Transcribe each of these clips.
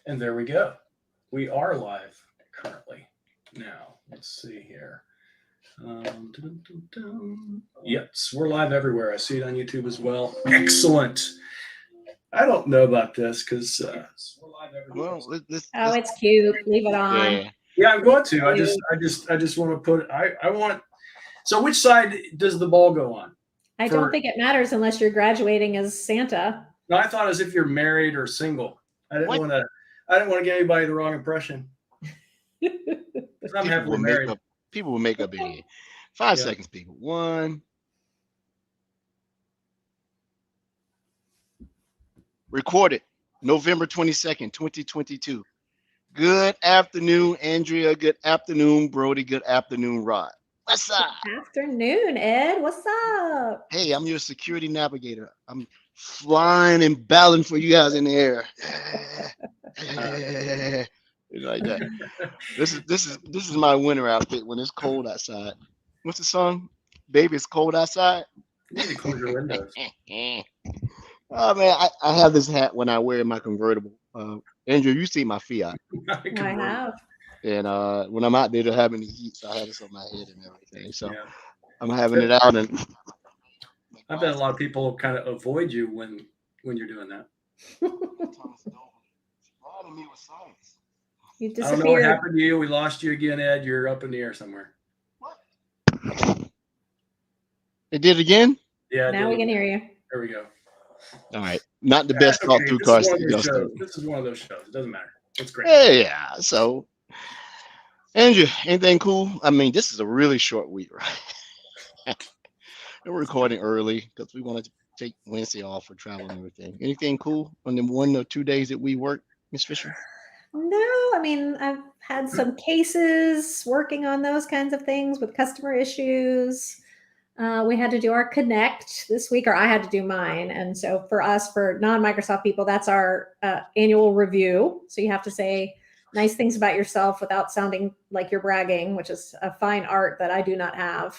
And there we go. We are live currently. Now, let's see here. Dun, dun, dun. Yes, we're live everywhere. I see it on YouTube as well. Excellent. I don't know about this because we're live everywhere. Well, Oh, it's cute. Leave it on. yeah. Yeah, I'm going to. Cute. I just want to put. I want. So, which side does the ball go on? I don't think it matters unless you're graduating as Santa. No, I thought as if you're married or single. I didn't What? want to. I didn't want to give anybody the wrong impression. 'Cause I'm happily married. People will make up in here. 5 Yeah. seconds, people. 1. Recorded November 22nd, 2022. Good afternoon, Andrea. Good afternoon, Brody. Good afternoon, Rod. What's up? Afternoon, Ed. What's up? Hey, I'm your security navigator. I'm flying and battling for you guys in the air. Like that. This is my winter outfit when it's cold outside. What's the song? Baby, it's cold outside. You need to close your windows. Oh man, I have this hat when I wear my convertible. Andrew, you see my Fiat, I have. and when I'm out there, to have any heat, so I have this on my head and everything. So Yeah. I'm having it out, and I bet a lot of people kind of avoid you when you're doing that. You I don't know what disappeared. happened to you. We lost you again, Ed. You're up in the air somewhere. It did again. Yeah. Now we can hear you. There we go. All right, not the best Okay, thought through this car is one of those studio. shows. This is one of those shows. It doesn't matter. It's great. Yeah. So, Andrew, anything cool? I mean, this is a really short week, right? We're recording early because we wanted to take Wednesday off for travel and everything. Anything cool on the 1 or 2 days that we work, Miss Fisher? No, I mean, I've had some cases working on those kinds of things with customer issues. We had to do our Connect this week, or I had to do mine. And so for us, for non-Microsoft people, that's our annual review. So you have to say nice things about yourself without sounding like you're bragging, which is a fine art that I do not have.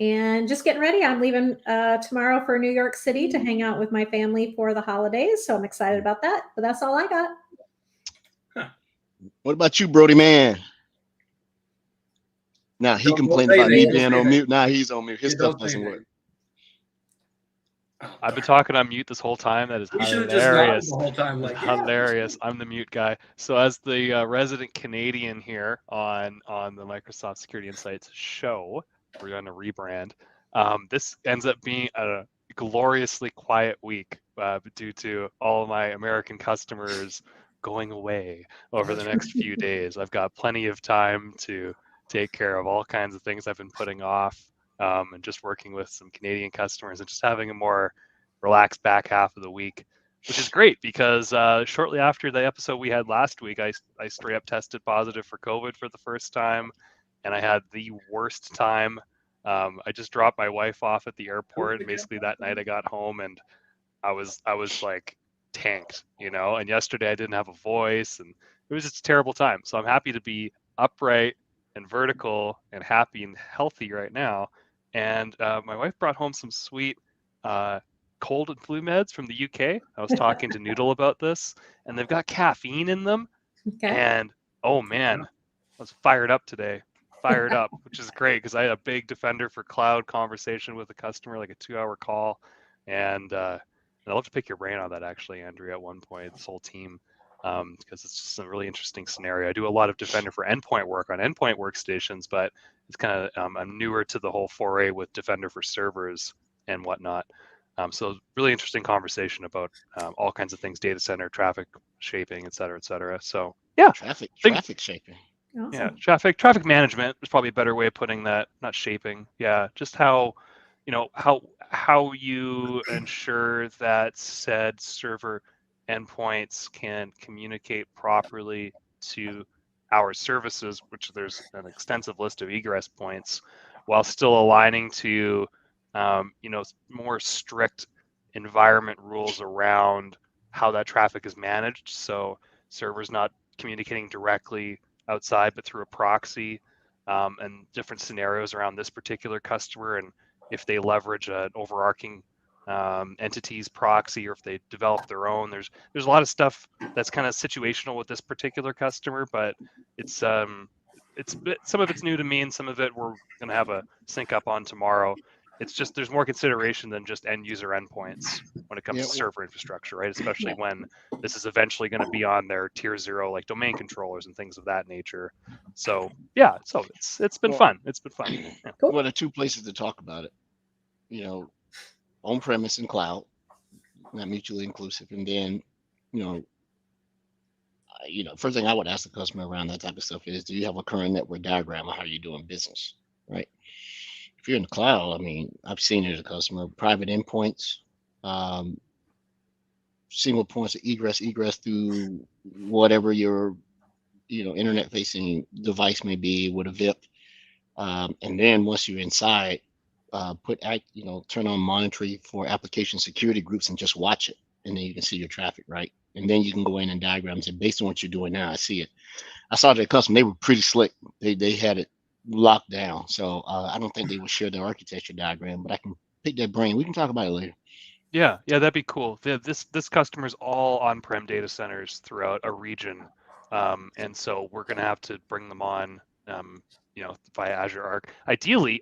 And just getting ready. I'm leaving tomorrow for New York City to hang out with my family for the holidays. So I'm excited about that. But that's all I got. What about you, Brody man? Now he Don't complained say about me anything. being on mute. Now he's on mute. His Yeah, stuff don't say doesn't anything. work. Oh, I've been darn. talking on mute this whole time. That is You should have just nodded hilarious. the whole time. Like, yeah. Hilarious. I'm the mute guy. So as the resident Canadian here on the Microsoft Security Insights show, we're going to rebrand. This ends up being a gloriously quiet week due to all of my American customers going away over the next few days. I've got plenty of time to take care of all kinds of things I've been putting off, and just working with some Canadian customers and just having a more relaxed back half of the week, which is great because shortly after the episode we had last week, I straight up tested positive for COVID for the first time, and I had the worst time. I just dropped my wife off at the airport, and basically that night I got home and I was like tanked, you know. And yesterday I didn't have a voice, and it was just a terrible time. So I'm happy to be upright and vertical and happy and healthy right now. And my wife brought home some sweet cold and flu meds from the UK. I was talking to Noodle about this, and they've got caffeine in them. Okay. And oh man, I was fired up today. Fired up, which is great because I had a big Defender for Cloud conversation with a customer, like a 2-hour call. And I'd love to pick your brain on that, actually, Andrea, at one point, this whole team, because it's just a really interesting scenario. I do a lot of Defender for Endpoint work on endpoint workstations, but it's kind of, I'm newer to the whole foray with Defender for servers and whatnot. So really interesting conversation about all kinds of things, data center, traffic shaping, et cetera, et cetera. So yeah. Traffic shaping. Awesome. Yeah, traffic management is probably a better way of putting that. Not shaping. Yeah, just how, you know, how you ensure that said server endpoints can communicate properly to our services, which there's an extensive list of egress points, while still aligning to, you know, more strict environment rules around how that traffic is managed. So servers not communicating directly outside, but through a proxy, and different scenarios around this particular customer. And if they leverage an overarching entities proxy, or if they develop their own. There's a lot of stuff that's kind of situational with this particular customer, but it's some of it's new to me, and some of it we're going to have a sync up on tomorrow. It's just there's more consideration than just end user endpoints when it comes Yeah, to server infrastructure, right? Especially Yeah. when this is eventually going to be on their tier 0 like domain controllers and things of that nature. So yeah, so it's been Well, fun. It's been fun. Yeah. Cool. Well, there are two places to talk about it. On premise and cloud, not mutually inclusive, and then first thing I would ask the customer around that type of stuff is, do you have a current network diagram of how you're doing business, right? If you're in the cloud, I mean, I've seen it as a customer, private endpoints, single points of egress through whatever your internet facing device may be with a VIP, and then once you're inside, turn on monitoring for application security groups and just watch it, and then you can see your traffic, right? And then you can go in and diagrams it based on what you're doing now. I see it. I saw their customer; they were pretty slick. They had it locked down. So I don't think they would share their architecture diagram, but I can pick their brain. We can talk about it later. Yeah, that'd be cool. This customer's all on-prem data centers throughout a region, and so we're gonna have to bring them on, via Azure Arc. Ideally,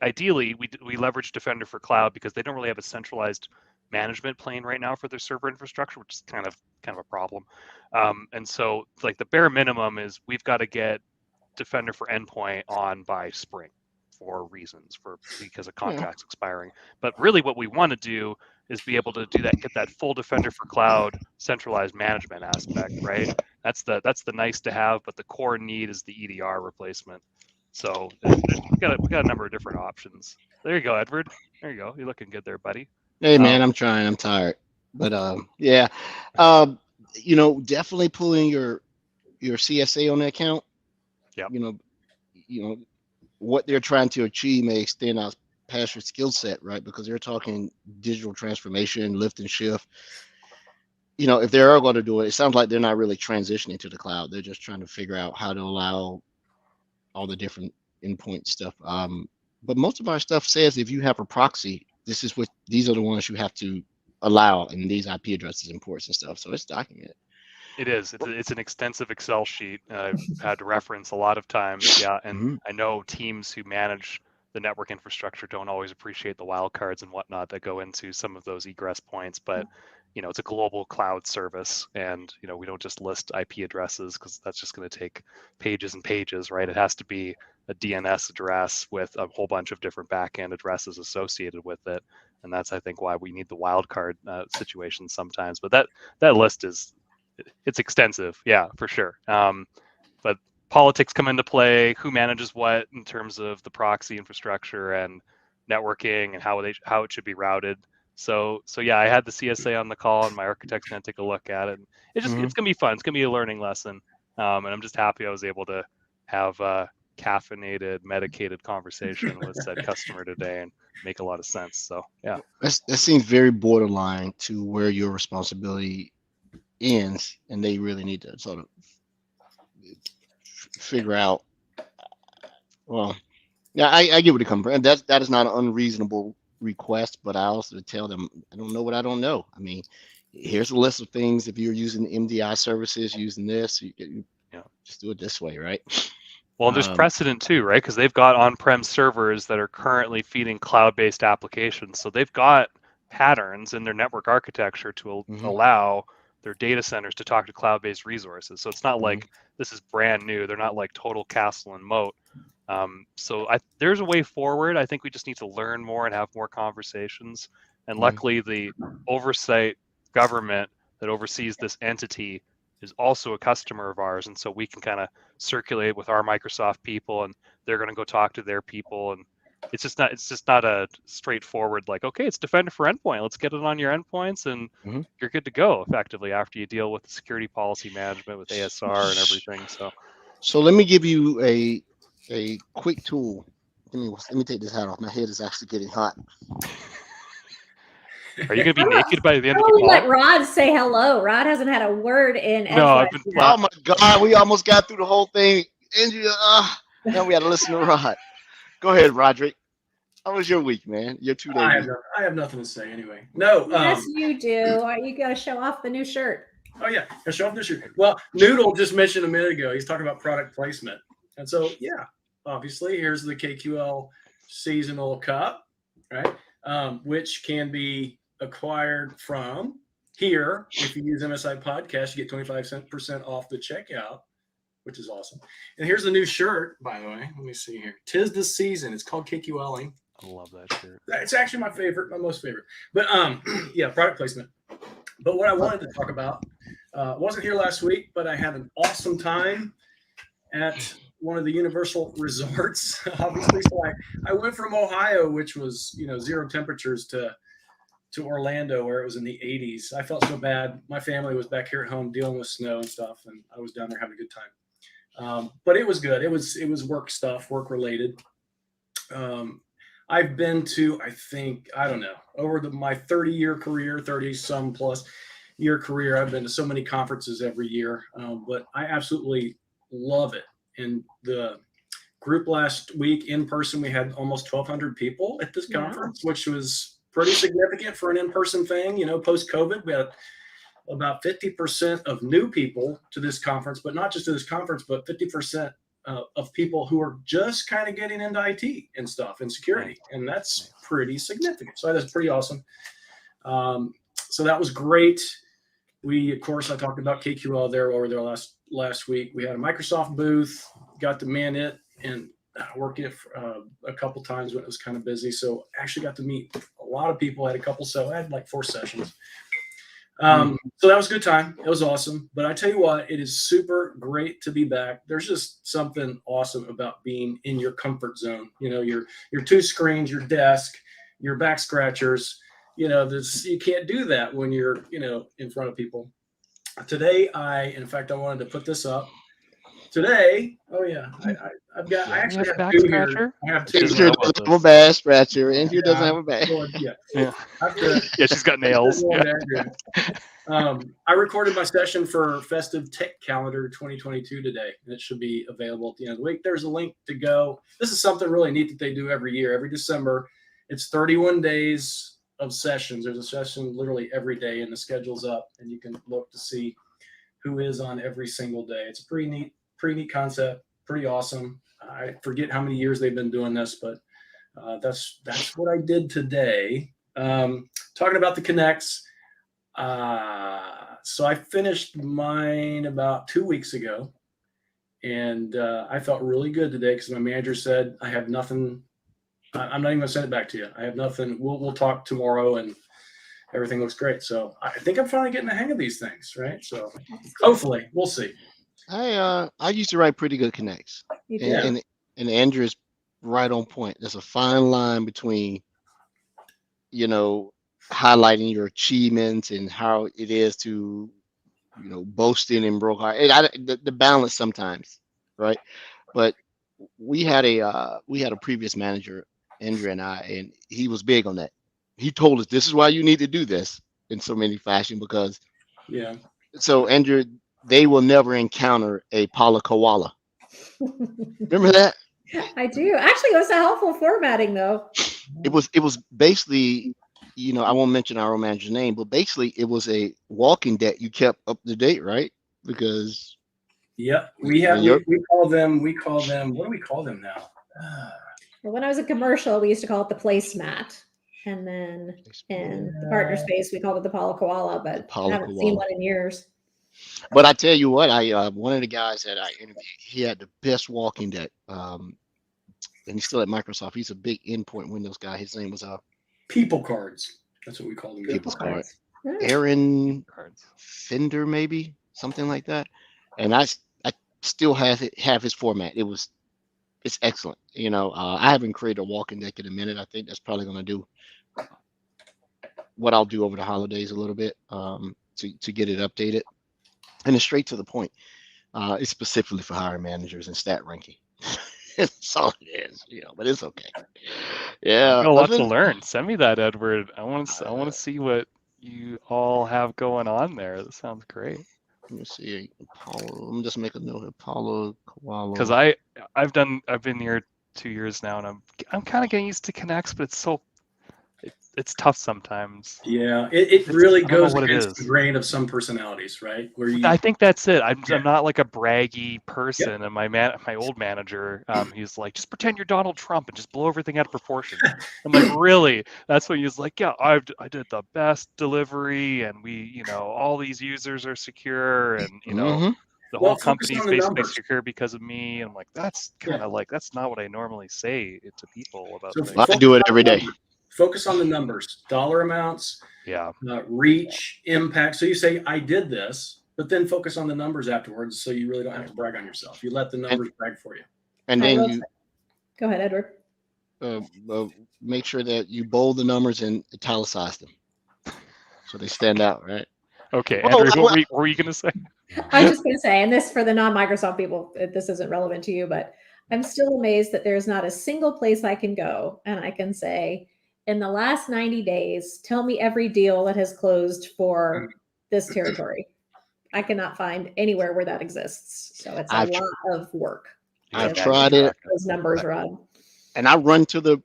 we leverage Defender for Cloud because they don't really have a centralized management plane right now for their server infrastructure, which is kind of a problem. And so, like, the bare minimum is we've got to get Defender for Endpoint on by spring for reasons, because of contracts expiring. But really what we want to do is be able to do that, get that full Defender for Cloud centralized management aspect, right? That's the nice to have, but the core need is the EDR replacement. So we got a number of different options. There you go, Edward. There you go. You're looking good there, buddy. Hey man, I'm trying. I'm tired, but yeah, definitely pulling your CSA on the account. Yep. What they're trying to achieve may extend out past your skill set, right? Because they're talking digital transformation, lift and shift. If they are going to do it, it sounds like they're not really transitioning to the cloud. They're just trying to figure out how to allow all the different endpoint stuff. But most of our stuff says if you have a proxy, these are the ones you have to allow, and these IP addresses and ports and stuff. So it's documented. It is. It's an extensive Excel sheet I've had to reference a lot of times. Yeah, and I know teams who manage the network infrastructure don't always appreciate the wildcards and whatnot that go into some of those egress points. But it's a global cloud service, and we don't just list IP addresses because that's just going to take pages and pages, right? It has to be a DNS address with a whole bunch of different backend addresses associated with it, and that's, I think, why we need the wildcard situations sometimes. But that list it's extensive, yeah, for sure. But politics come into play, who manages what in terms of the proxy infrastructure and networking and how it should be routed. So yeah, I had the CSA on the call, and my architect's going to take a look at it. It's going to be fun. It's going to be a learning lesson. And I'm just happy I was able to have a caffeinated, medicated conversation with said customer today and make a lot of sense. So yeah. That seems very borderline to where your responsibility ends, and they really need to sort of figure out. Well, yeah, I get where they come from. That is not an unreasonable request, but I also tell them I don't know what I don't know. I mean, here's a list of things. If you're using MDI services, using this, you just do it this way, right? Well, there's precedent too, right? Because they've got on-prem servers that are currently feeding cloud-based applications, so they've got patterns in their network architecture to allow their data centers to talk to cloud-based resources. So it's not like this is brand new. They're not like total castle and moat. So there's a way forward. I think we just need to learn more and have more conversations. And luckily, the oversight government that oversees this entity is also a customer of ours. And so we can kind of circulate with our Microsoft people, and they're going to go talk to their people. And it's just not a straightforward, like, okay, it's Defender for Endpoint. Let's get it on your endpoints, and you're good to go effectively after you deal with the security policy management with ASR and everything. So let me give you a quick tool. Let me take this hat off. My head is actually getting hot. Are you going to be naked by the end of the call? call? Let Rod say hello. Rod hasn't had a word in. No, oh my God, we almost got through the whole thing. Andrea, now we got to listen to Rod. Go ahead, Roderick. How was your week, man? Your 2 I days. have, I have nothing to say anyway. No. Yes, you do. You got to show off the new shirt. Oh yeah, I'll show off this year. Well, Noodle just mentioned a minute ago. He's talking about product placement, and so yeah, obviously here's the KQL seasonal cup, right? Which can be acquired from here. If you use MSI Podcast, you get 25% off the checkout, which is awesome. And here's the new shirt, by the way. Let me see here. 'Tis the season. It's called KQLing. I love that shirt. It's actually my favorite, my most favorite. But yeah, product placement. But what I wanted to talk about, wasn't here last week, but I had an awesome time at one of the Universal resorts. Obviously, so I went from Ohio, which was 0 temperatures, to Orlando, where it was in the 80s. I felt so bad. My family was back here at home dealing with snow and stuff, and I was down there having a good time. But it was good. It was work stuff, work related. I've been to, I don't know, over my 30-year career, 30-some plus year career, I've been to so many conferences every year, but I absolutely love it. And the group last week in person, we had almost 1,200 people at this conference, which was pretty significant for an in-person thing. Post-COVID, we had about 50% of new people to this conference, but not just to this conference, but 50% of people who are just kind of getting into IT and stuff and security. And that's pretty significant. So that's pretty awesome. So that was great. Of course, I talked about KQL over there last week. We had a Microsoft booth, got to man it and work it for, a couple times when it was kind of busy. So actually got to meet a lot of people. I had like 4 sessions. So that was a good time. It was awesome. But I tell you what, it is super great to be back. There's just something awesome about being in your comfort zone. Your 2 screens, your desk, your back scratchers. You can't do that when you're, in front of people. Today, I wanted to put this up. Today, oh yeah, I actually have back 2 scratcher? here. I have 2. Andrew know doesn't about have a bad scratcher. Andrew doesn't have a bad. Yeah. Yeah. After, Yeah, she's got nails. Yeah. I recorded my session for Festive Tech Calendar 2022 today, and it should be available at the end of the week. There's a link to go. This is something really neat that they do every year. Every December, it's 31 days of sessions. There's a session literally every day, and the schedule's up, and you can look to see who is on every single day. It's a pretty neat concept, pretty awesome. I forget how many years they've been doing this, but that's what I did today. Talking about the Connects. So I finished mine about 2 weeks ago, and I felt really good today because my manager said, I have nothing. I'm not even gonna send it back to you. I have nothing. We'll talk tomorrow, and everything looks great. So I think I'm finally getting the hang of these things, right? So hopefully we'll see. I used to write pretty good connects, You do. Yeah. and Andrew is right on point. There's a fine line between, highlighting your achievements and how it is to, boasting and broke heart. The balance sometimes, right? But we had a previous manager, Andrew and I, and he was big on that. He told us this is why you need to do this in so many fashion because Yeah. so Andrew, they will never encounter a Paula koala. Remember that? I do. Actually, it was a helpful formatting, though. It was basically, I won't mention our own manager's name, but basically it was a walking deck you kept up to date, right? Because Yep. We call them. What do we call them now? Well, when I was a commercial, we used to call it the placemat. And then in the partner space, we called it the Paula Koala, but I haven't seen one in years. But I tell you what, one of the guys that I interviewed, he had the best walking deck. And he's still at Microsoft. He's a big endpoint Windows guy. His name was People cards. That's what we call them. People's Card. Yeah. Aaron Cards. Fender, maybe something like that. And I still have his format. It's excellent. I haven't created a walking deck in a minute. I think that's probably going to do what I'll do over the holidays a little bit to get it updated. And it's straight to the point. It's specifically for hiring managers and stat ranking. That's all it is, but it's okay. Yeah, I got a lot to learn. Send me that, Edward. I want to see what you all have going on there. That sounds great. Let me see, Apollo. Let me just make a note. Apollo Koala. Because I've been here 2 years now, and I'm kind of getting used to Connects, but it's tough sometimes. Yeah, it really I don't know goes what it against the is. grain of some personalities, right? Where I you, think that's it. I'm yeah, not like a braggy yep, person, and my old manager, he's like, just pretend you're Donald Trump and just blow everything out of proportion. I'm like, really? That's what he's like. Yeah, I did the best delivery, and all these users are secure, and Hmm. the well, whole focus company on is the basically numbers. secure because of me. I'm like, that's kind Yeah. of like that's not what I normally say to people about So Well, I things. focus do it on every the day. numbers. Focus on the numbers, dollar amounts, Yeah. reach, impact. So you say, I did this, but then focus on the numbers afterwards. So you really don't have to brag on yourself. You let the And numbers brag for you. and I then will you say, go ahead, Edward. uh, uh, make sure that you bold the numbers and italicize them so they stand out, right? Okay, Well, Andrew, what were you gonna say? I was just going to say, and this for the non-Microsoft people, this isn't relevant to you, but I'm still amazed that there's not a single place I can go and I can say, in the last 90 days, tell me every deal that has closed for this territory. I cannot find anywhere where that exists. So it's a I've lot of work You I've gotta to manually tried it, get track it. those numbers but run. and I run to the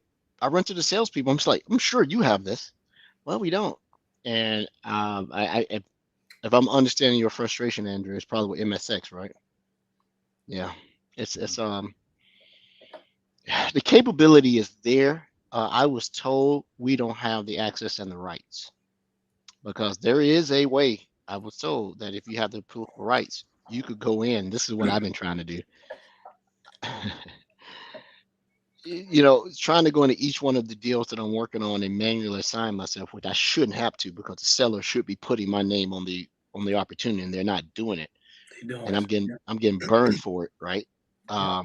salespeople. I'm just like, I'm sure you have this. Well, we don't. And if I'm understanding your frustration, Andrew, it's probably with MSX, right? Yeah, it's the capability is there. I was told we don't have the access and the rights because there is a way. I was told that if you have the political rights, you could go in. This is what I've been trying to do. Trying to go into each one of the deals that I'm working on and manually assign myself, which I shouldn't have to because the seller should be putting my name on the opportunity, and they're not doing it, They don't. and I'm getting Yeah. I'm getting burned for it, right? Yeah.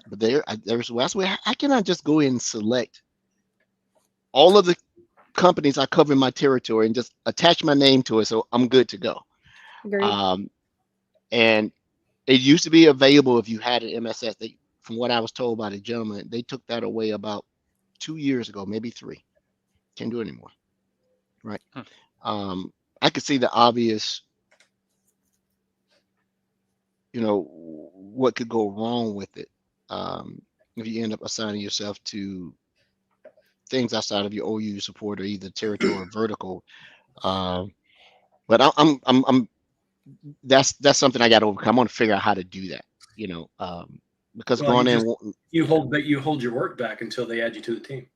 But that's where I cannot just go in and select all of the companies I cover in my territory and just attach my name to it, so I'm good to go. Agreed. And it used to be available if you had an MSS. From what I was told by the gentleman, they took that away about 2 years ago, maybe 3. Can't do it anymore, right? I could see the obvious, what could go wrong with it, if you end up assigning yourself to things outside of your OU support or either territory or vertical. But I'm that's something I got to overcome. I want to figure out how to do that, because Well, going in, you hold your work back until they add you to the team.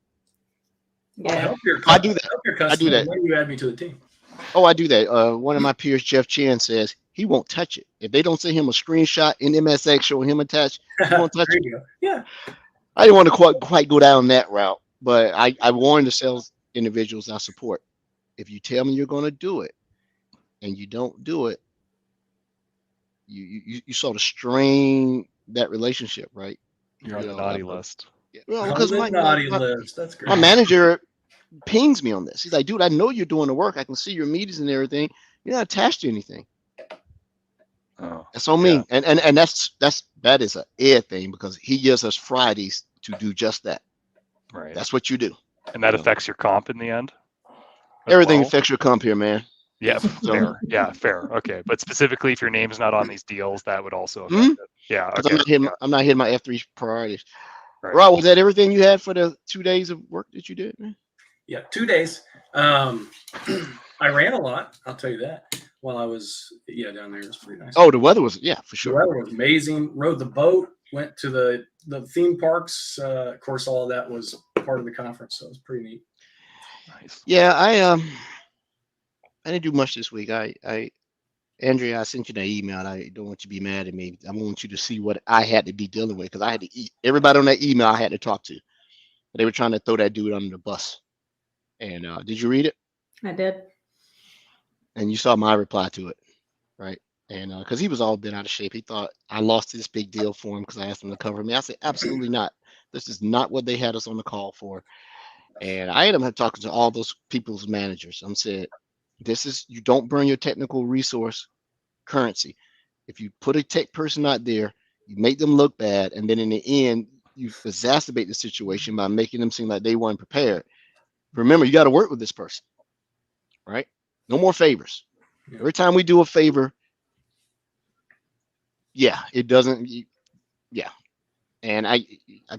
Yeah. Help your I do that. customer when you add me to the team. Oh, I do that. One of my peers, Jeff Chen, says he won't touch it. If they don't send him a screenshot in MSX showing him attached, he won't touch There it. you go. Yeah. I didn't want to quite go down that route, but I warn the sales individuals I support. If you tell me you're going to do it and you don't do it, you sort of strain that relationship, right? You're on the naughty list. Well, On because the naughty list. That's great. my manager pings me on this. He's like, dude, I know you're doing the work. I can see your meetings and everything. You're not attached to anything. Oh, That's on me. And that is a air thing because he gives us Fridays to do just that. right. That's what you do. And that affects your comp in the end? as Everything well? affects your comp here, man. Yeah, So- fair. Yeah, fair. Okay, but specifically, if your name's not on these deals, that would also affect Mhm. it. Yeah, Because okay. I'm not hitting my F3 priorities. Right. Rob, was that everything you had for the 2 days of work that you did, man? Yeah, 2 days. I ran a lot. I'll tell you that. While I was down there, it was pretty nice. Oh, the weather was for The sure. weather was amazing. Rode the boat. Went to the theme parks. Of course, all of that was part of the conference, so it was pretty neat. Nice. Yeah, I didn't do much this week. Andrea, I sent you that email. I don't want you to be mad at me. I want you to see what I had to be dealing with because I had to eat everybody on that email I had to talk to. They were trying to throw that dude under the bus. And did you read it? I did. And you saw my reply to it, right? And because he was all bent out of shape, he thought I lost this big deal for him because I asked him to cover me. I said, absolutely not. This is not what they had us on the call for. And I ended up talking to all those people's managers. I said, you don't burn your technical resource currency. If you put a tech person out there, you make them look bad, and then in the end, you exacerbate the situation by making them seem like they weren't prepared. Remember, you got to work with this person, right? No more favors. Yeah. Every time we do a favor, it doesn't. Yeah, and I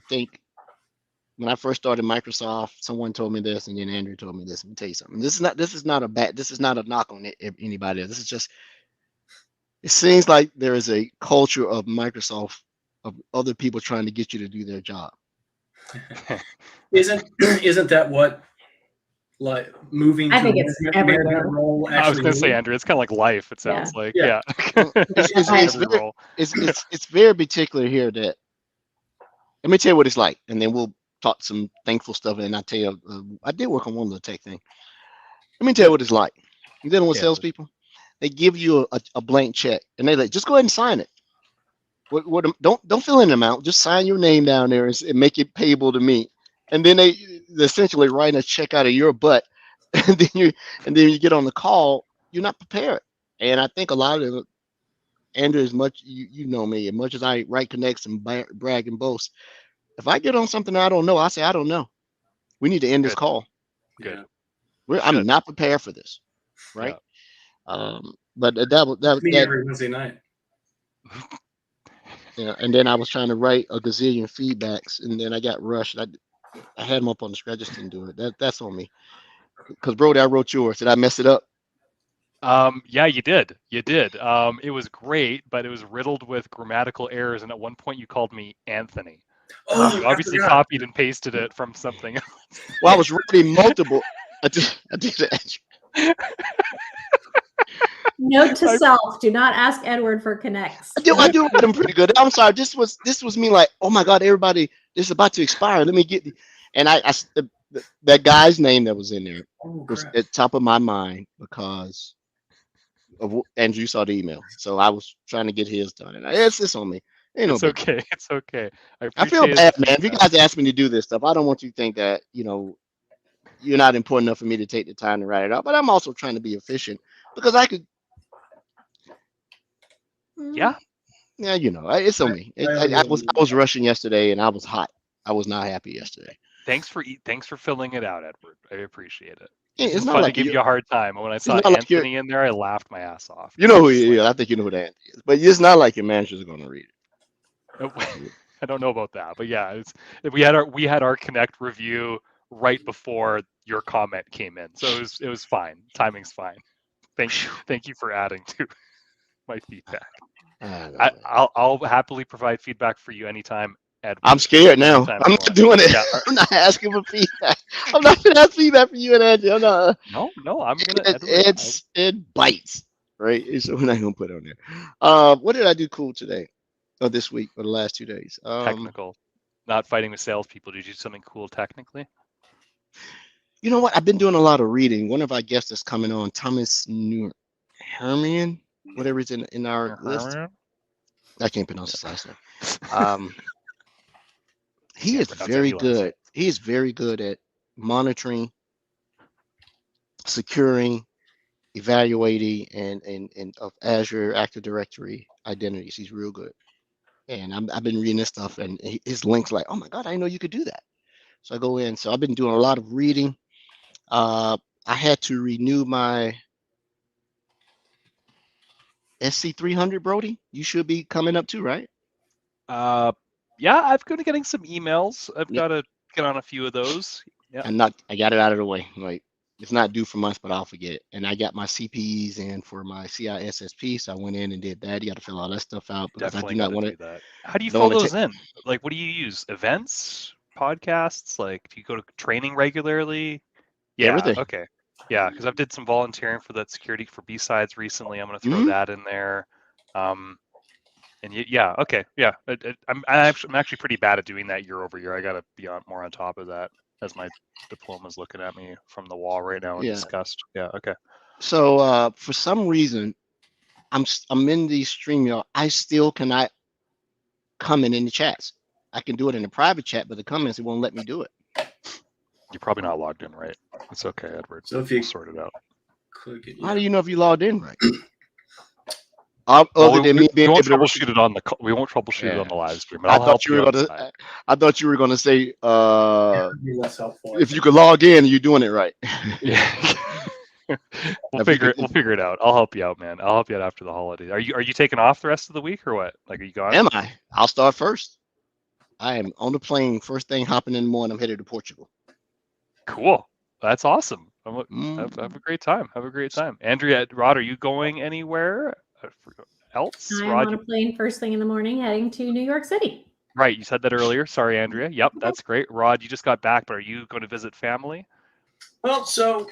think when I first started Microsoft, someone told me this, and then Andrew told me this. Let me tell you something. This is not a knock on anybody. This is just, it seems like there is a culture of Microsoft of other people trying to get you to do their job. Isn't that what like moving I to think it's management everywhere. role I was actually going to say, means? Andrew, it's kind of like life. It sounds like, Yeah. It's Every very, role. it's very particular here that, let me tell you what it's like, and then we'll talk some thankful stuff, and I'll tell you, I did work on one little tech thing. Let me tell you what it's like. You're dealing with Yeah. salespeople. They give you a blank check, and they like, just go ahead and sign it. Don't fill in the amount. Just sign your name down there and make it payable to me. And then they essentially write a check out of your butt, and then you get on the call. You're not prepared. And I think a lot of Andrew, as much you know me, as much as I write connects and brag and boast, if I get on something I don't know, I say I don't know. We need to end this Good. call. Good. I'm Should. not prepared for this, right? But that Me every Wednesday night. yeah. And then I was trying to write a gazillion feedbacks, and then I got rushed. I had them up on the screen. I just didn't do it. That's on me. Because Brody, I wrote yours. Did I mess it up? Yeah, you did. You did. It was great, but it was riddled with grammatical errors, and at one point you called me Anthony. Oh, You I obviously forgot. copied and pasted it from something else. Well, I was writing multiple. I did that. Note to self: do not ask Edward for connects. I do write them pretty good. I'm sorry. This was me like, oh my God, everybody, this is about to expire. Let me get and that guy's name that was in there Oh, was crap. at top of my mind because of Andrew saw the email. So I was trying to get his done. And it's on me. Ain't no It's big okay. It's okay. I feel appreciate bad, the man. If you feedback. guys ask me to do this stuff, I don't want you to think that, you're not important enough for me to take the time to write it out. But I'm also trying to be efficient because I could, Yeah. it's on me. I was rushing yesterday and I was hot. I was not happy yesterday. Thanks for filling it out, Edward. I appreciate it. It's It's not fun like to give you a hard time. When I saw not like Anthony in there, I laughed my ass off. you know who he is. I think you know who that is. But it's not like your managers are going to read it. I don't know about that, but yeah, we had our Connect review right before your comment came in, so it was fine. Timing's fine. Thank you for adding to my feedback. I'll happily provide feedback for you anytime, Edward. I'm scared now. Anytime I'm you not want. doing it. Yeah. I'm not asking for feedback. I'm not going to ask feedback for you and Andrew. I'm not. No, I'm gonna. It bites, right? So we're not going to put it on there. What did I do cool today? Or this week or the last 2 days? Technical, not fighting with salespeople. Did you do something cool technically? You know what? I've been doing a lot of reading. One of our guests is coming on, Thomas Herman, whatever is in our list. I can't pronounce his last name. He is very good. He is very good at monitoring, securing, evaluating, and of Azure Active Directory identities. He's real good. And I've been reading this stuff, and his links like, oh my God, I didn't know you could do that. So I go in. So I've been doing a lot of reading. I had to renew my SC300, Brody. You should be coming up too, right? Yeah, I've been getting some emails. I've got to get on a few of those. Yeah. I got it out of the way. Like, it's not due for months, but I'll forget it. And I got my CPEs in for my CISSP, so I went in and did that. You got to fill all that stuff out because Definitely I do not want do to. that. How do you fill those in? Like, what do you use? Events, podcasts? Like, do you go to training regularly? Yeah. Everything. Okay. Yeah, because I've did some volunteering for that security for B-Sides recently. I'm going to throw that in there. And yeah, okay, yeah. I'm actually pretty bad at doing that year over year. I got to be more on top of that as my diploma's looking at me from the wall right now and discussed. Yeah, okay. So for some reason, I'm in the StreamYard. I still cannot comment in the chats. I can do it in a private chat, but the comments, it won't let me do it. You're probably not logged in right. It's okay, Edward. So if you sort it out. Click it, How do you know if you logged in right? We won't troubleshoot it on the live stream. But I'll help you outside. I thought you were gonna say less helpful, if you could log in, you're doing it right. Yeah. We'll figure it out. I'll help you out, man. I'll help you out after the holiday. Are you taking off the rest of the week or what? Like, are you gone? Am I? I'll start first. I am on the plane. First thing hopping in the morning, I'm headed to Portugal. Cool. That's awesome. Have Mm. a great time. Have a great time. Andrea, Rod, are you going anywhere else? I'm Rod, on a plane first thing in the morning heading to New York City. right, you said that earlier. Sorry, Andrea. Yep, that's great. Rod, you just got back, but are you going to visit family? Well, so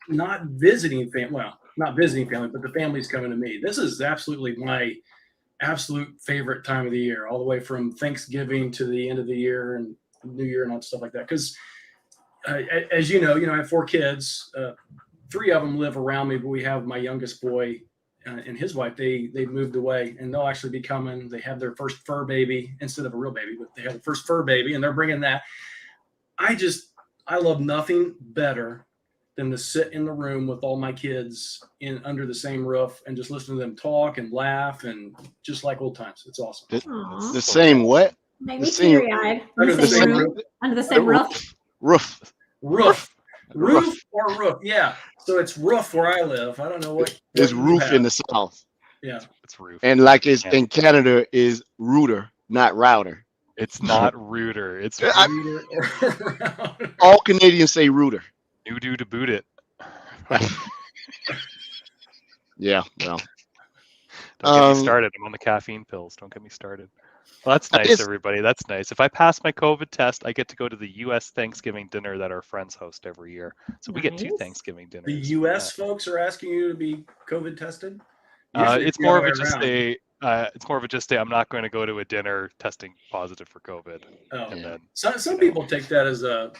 not visiting family. Well, not visiting family, but the family's coming to me. This is absolutely my absolute favorite time of the year, all the way from Thanksgiving to the end of the year and New Year and all stuff like that. Because as you know, I have 4 kids. 3 of them live around me, but we have my youngest boy and his wife. They moved away, and they'll actually be coming. They have their first fur baby instead of a real baby, but they have the first fur baby, and they're bringing that. I love nothing better than to sit in the room with all my kids under the same roof and just listen to them talk and laugh and just like old times. It's awesome. Aw. The same what? Make The me same- teary-eyed. Under In the the same same room, roof. under the same roof. Roof. Roof or roof. Yeah. So it's roof where I live. I don't know what It's you roof have. in the South. Yeah. It's roof. And like it's Yeah. in Canada is router, not router. It's not rooter. It's I- Reader or All Canadians say router. new do to boot it. Yeah, well. Don't get me Um, started. I'm on the caffeine pills. Don't get me started. Well, that's I nice, guess- everybody. That's nice. If I pass my COVID test, I get to go to the U.S. Thanksgiving dinner that our friends host every year. So we get 2 Nice. Thanksgiving dinners. the U.S. folks are asking you to be COVID tested. Usually It's the more other of way a just around. a. It's more of a just a. I'm not going to go to a dinner testing positive for COVID. Oh. And Yeah. then Some people take that as a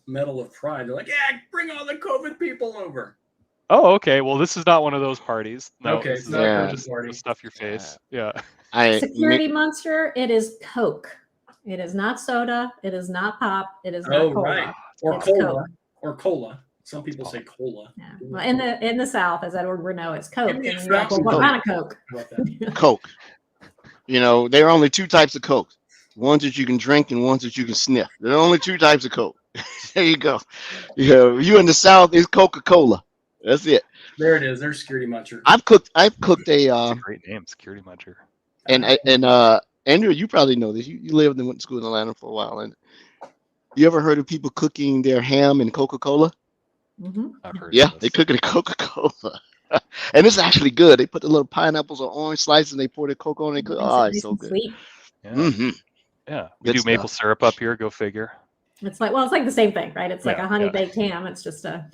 medal of pride. They're like, yeah, bring all the COVID people over. oh, okay. Well, this is not one of those parties. No, Okay, this it's is not a a COVID just party. stuff your face. Yeah. Security monster, it is Coke. It is not soda. It is not pop. It is not Oh, cola. right. Or It's cola. Coke. Or cola. Some people say cola. Yeah. Well, in the South, as Edward would know, it's Coke. Give And me a then you're like, well, fountain what Coke. kind of Coke? How about that? Coke. There are only 2 types of Coke. Ones that you can drink and ones that you can sniff. There are only 2 types of Coke. There you go. You in the South, it's Coca-Cola. That's it. There it is. There's Security Muncher. I've cooked a It's a great name, Security Muncher. and Andrew, you probably know this. You lived and went to school in Atlanta for a while. And you ever heard of people cooking their ham in Coca-Cola? Mm-hmm. I've heard Yeah, of they this. cook it in Coca-Cola. And it's actually good. They put the little pineapples or orange slices and they pour the Coke on it. Oh, it's so good. Sweet. Yeah. Hmm. Yeah. We Good do maple stuff. syrup up here. Go figure. It's like the same thing, right? It's like Yeah, a honey yeah. baked ham. It's just a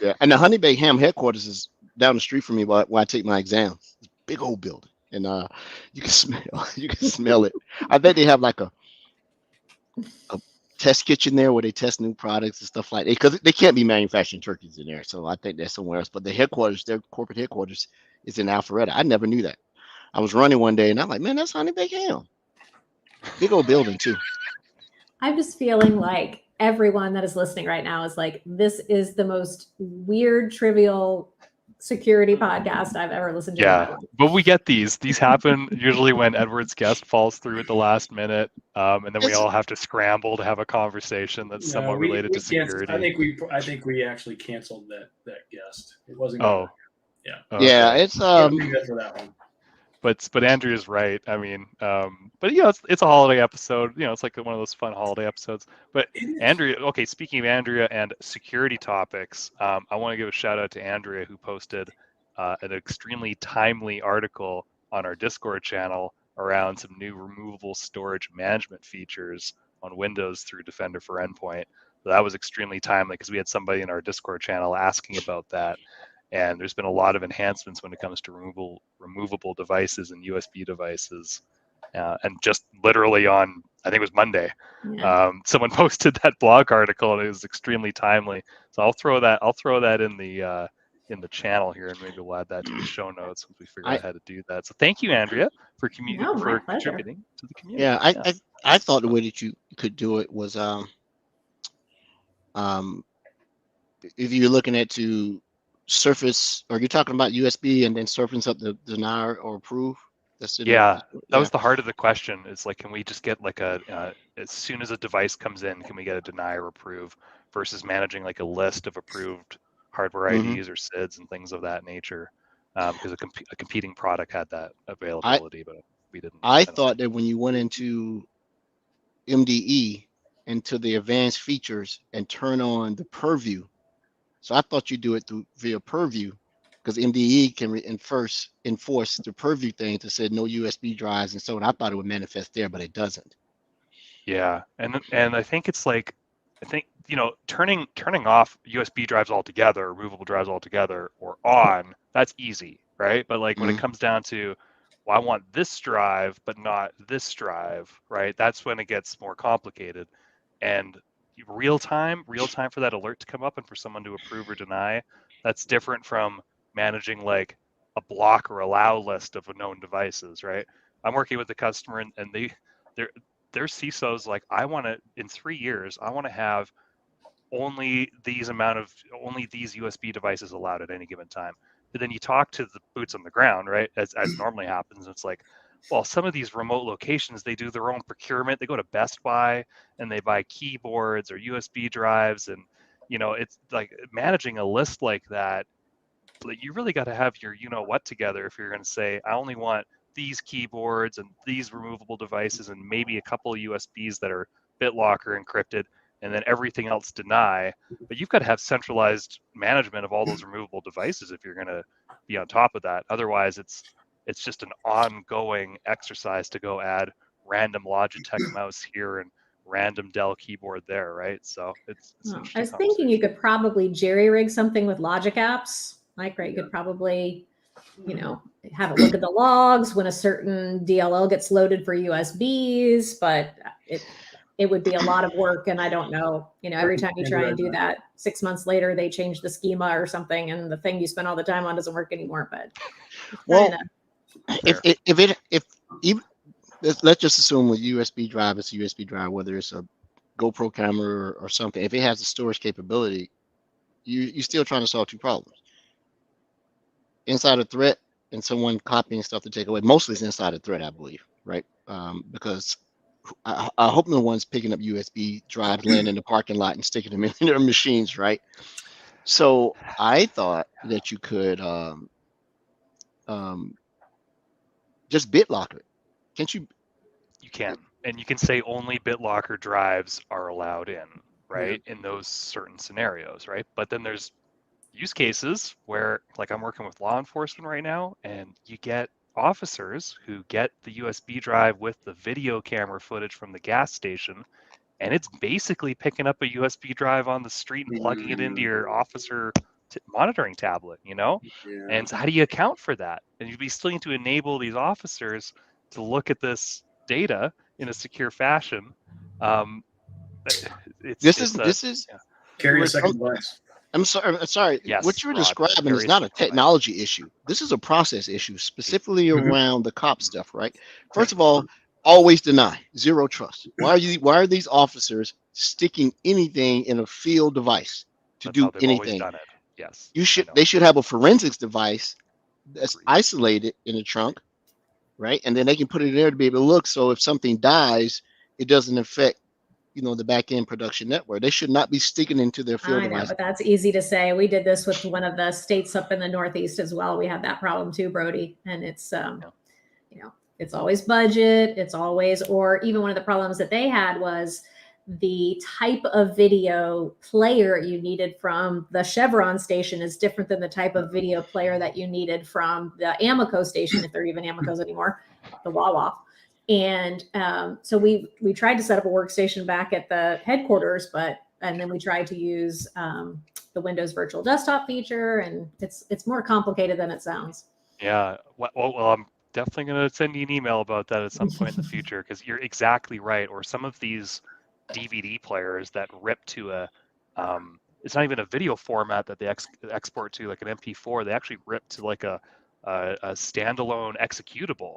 Yeah, and the Honey Baked Ham headquarters is down the street from me where I take my exams. It's a big old building, and you can smell it. I bet they have like a test kitchen there where they test new products and stuff like that, because they can't be manufacturing turkeys in there. So I think they're somewhere else. But their corporate headquarters is in Alpharetta. I never knew that. I was running one day and I'm like, man, that's Honey Baked Ham. Big old building too. I'm just feeling like everyone that is listening right now is like, this is the most weird, trivial security podcast I've ever listened to. in my Yeah, life. but we get these. These happen usually when Edward's guest falls through at the last minute, and then we It's- all have to scramble to have a conversation that's somewhat related to security. I think we actually canceled that guest. It wasn't. Oh, Yeah. Yeah, okay. it's Can't do that for that one. But Andrea's right. I mean, but it's a holiday episode. It's like one of those fun holiday episodes. But It is. Andrea, okay, speaking of Andrea and security topics, I want to give a shout out to Andrea, who posted an extremely timely article on our Discord channel around some new removable storage management features on Windows through Defender for Endpoint. So that was extremely timely because we had somebody in our Discord channel asking about that. And there's been a lot of enhancements when it comes to removable devices and USB devices. And just literally on, I think it was Monday, Yeah. someone posted that blog article, and it was extremely timely. So I'll throw that in the channel here, and maybe we'll add that to the show notes once we figure out how to do that. So thank you, Andrea, for No, my pleasure. contributing to the community. Yeah, I thought the way that you could do it was if you're looking at to surface, or you're talking about USB and then surface up the deny or approve. That's it. Yeah, that was the heart of the question. It's like, can we just get like as soon as a device comes in, can we get a deny or approve versus managing like a list of approved hardware Mhm. IDs or SIDs and things of that nature? Because a competing product had that availability, but we didn't. I don't thought that when you went into MDE into the advanced features and turn on the purview, so I thought you do it via purview, because MDE can enforce the purview thing to say no USB drives and so on. I thought it would manifest there, but it doesn't. Yeah, and I think it's like, I think, you know, turning off USB drives altogether, removable drives altogether, or on, that's easy, right? But like when it Mhm. comes down to, well, I want this drive but not this drive, right? That's when it gets more complicated. And real time for that alert to come up and for someone to approve or deny, that's different from managing like a block or allow list of known devices, right? I'm working with the customer and their CISO's like, I want to, in 3 years, I want to have only these USB devices allowed at any given time. But then you talk to the boots on the ground, right? As normally happens, it's like, well, some of these remote locations, they do their own procurement. They go to Best Buy and they buy keyboards or USB drives, and you know, it's like managing a list like that. Like, you really got to have your you know what together if you're going to say, I only want these keyboards and these removable devices and maybe a couple of USBs that are BitLocker encrypted, and then everything else deny. But you've got to have centralized management of all those removable devices if you're going to be on top of that. Otherwise, it's just an ongoing exercise to go add random Logitech mouse here and random Dell keyboard there, right? So it's an I interesting was thinking you conversation. could probably jerry rig something with Logic apps. Like, right, you could probably, you know, have it look at the logs when a certain DLL gets loaded for USBs, but it would be a lot of work. And I don't know, you know, every time you try and do that, 6 months later, they change the schema or something, and the thing you spent all the time on doesn't work anymore. But Well, Fair. if even let's just assume with USB drive, it's a USB drive, whether it's a GoPro camera or something. If it has the storage capability, you're still trying to solve two problems: insider threat and someone copying stuff to take away. Mostly it's insider threat, I believe, right? Because I hope no one's picking up USB drives, laying in the parking lot and sticking them in their machines, right? So I thought that you could um, just BitLocker it. Can't you? You can, and you can say only BitLocker drives are allowed in, right? In those certain scenarios, right? But then there's use cases where, like, I'm working with law enforcement right now, and you get officers who get the USB drive with the video camera footage from the gas station, and it's basically picking up a USB drive on the street and plugging it into your officer monitoring tablet, you know? Yeah. And so how do you account for that? And you'd be still need to enable these officers to look at this data in a secure fashion. This is yeah. Carry a we're- second device. I'm sorry. Yes, What you're Rod, describing carry is a not a second device. technology issue. This is a process issue, specifically Mhm. around the cop stuff, right? First of all, always deny, zero trust. Why are these officers sticking anything in a field device to That's how do they've always anything? done it. Yes. They should have a forensics device that's isolated in the trunk, right? And then they can put it in there to be able to look. So if something dies, it doesn't affect, the back end production network. They should not be sticking into their field I know, device. but that's easy to say. We did this with one of the states up in the Northeast as well. We had that problem too, Brody. And it's, it's always budget. It's always, or even one of the problems that they had was the type of video player you needed from the Chevron station is different than the type of video player that you needed from the Amoco station, if they're even Amocos anymore, the Wawa. And so we tried to set up a workstation back at the headquarters, and then we tried to use the Windows Virtual Desktop feature, and it's more complicated than it sounds. Yeah. Well, I'm definitely going to send you an email about that at some point in the future, because you're exactly right. Or some of these DVD players that rip to it's not even a video format that they export to, like an MP4. They actually rip to like a standalone executable,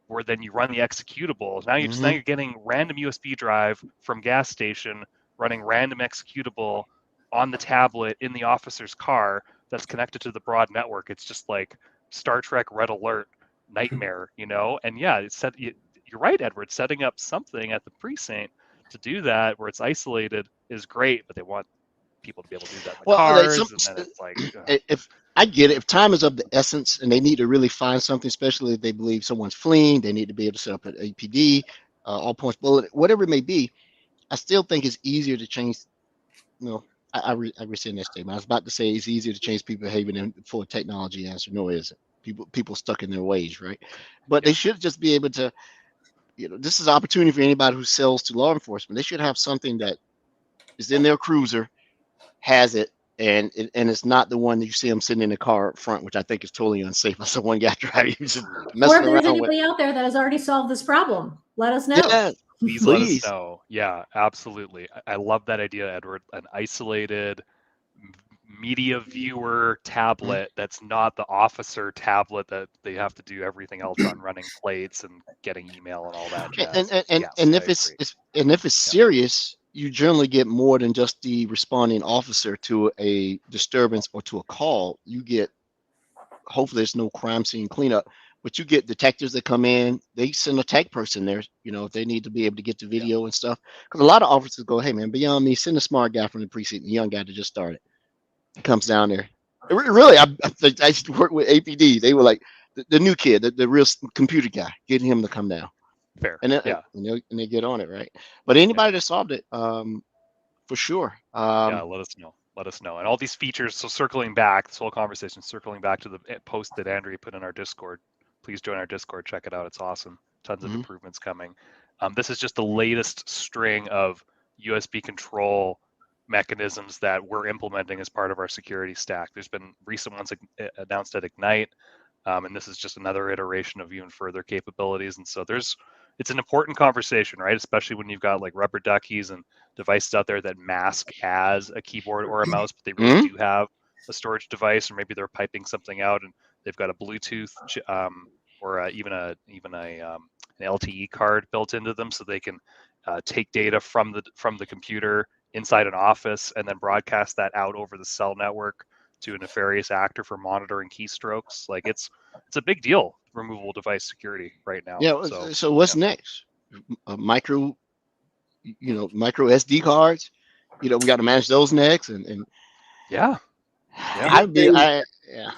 where then you run the executable. Now you're getting random USB drive from gas station running random executable on the tablet in the officer's car that's connected to the broad network. It's just like Star Trek Red Alert nightmare, And yeah, you're right, Edward. Setting up something at the precinct to do that where it's isolated is great, but they want people to be able to do that in the cars, and then it's like I get it. If time is of the essence and they need to really find something, especially if they believe someone's fleeing, they need to be able to set up an APD, all points bullet, whatever it may be. I still think it's easier to change. No, I rescind that statement. I was about to say it's easier to change people behavior than for a technology answer. No, it isn't. People stuck in their ways, right? But they should just be able to. This is an opportunity for anybody who sells to law enforcement. They should have something that is in their cruiser, has it, and it's not the one that you see them sitting in the car up front, which I think is totally unsafe. I saw one guy driving, just Or messing if there's around with. anybody out there that has already solved this problem, let us know. Yeah, Please let us please. know. Yeah, absolutely. I love that idea, Edward. An isolated media viewer tablet that's not the officer tablet that they have to do everything else on, running plates and getting email and all that jazz. And Yes, and I if it's agree. serious, you generally get more than just the responding officer to a disturbance or to a call. You get, hopefully there's no crime scene cleanup, but you get detectives that come in. They send a tech person there, if they need to be able to get the video and stuff. Because a lot of officers go, hey man, beyond me, send a smart guy from the precinct, the young guy that just started. He comes down there. Really, I used to work with APD. They were like the new kid, the real computer guy, getting him to come down. Fair. And Yeah. they get on it, right? But anybody that solved it, for sure. Yeah, let us know. Let us know. And all these features. So circling back, this whole conversation, circling back to the post that Andrea put in our Discord. Please join our Discord. Check it out. It's awesome. Tons of improvements coming. This is just the latest string of USB control mechanisms that we're implementing as part of our security stack. There's been recent ones announced at Ignite, and this is just another iteration of even further capabilities. And so it's an important conversation, right? Especially when you've got like rubber duckies and devices out there that mask as a keyboard or a mouse, but they really do have a storage device, or maybe they're piping something out and they've got a Bluetooth or even an LTE card built into them, so they can take data from the computer inside an office and then broadcast that out over the cell network to a nefarious actor for monitoring keystrokes. Like it's a big deal, removable device security right now. Yeah. So what's next? Micro SD cards. We got to manage those next, and yeah.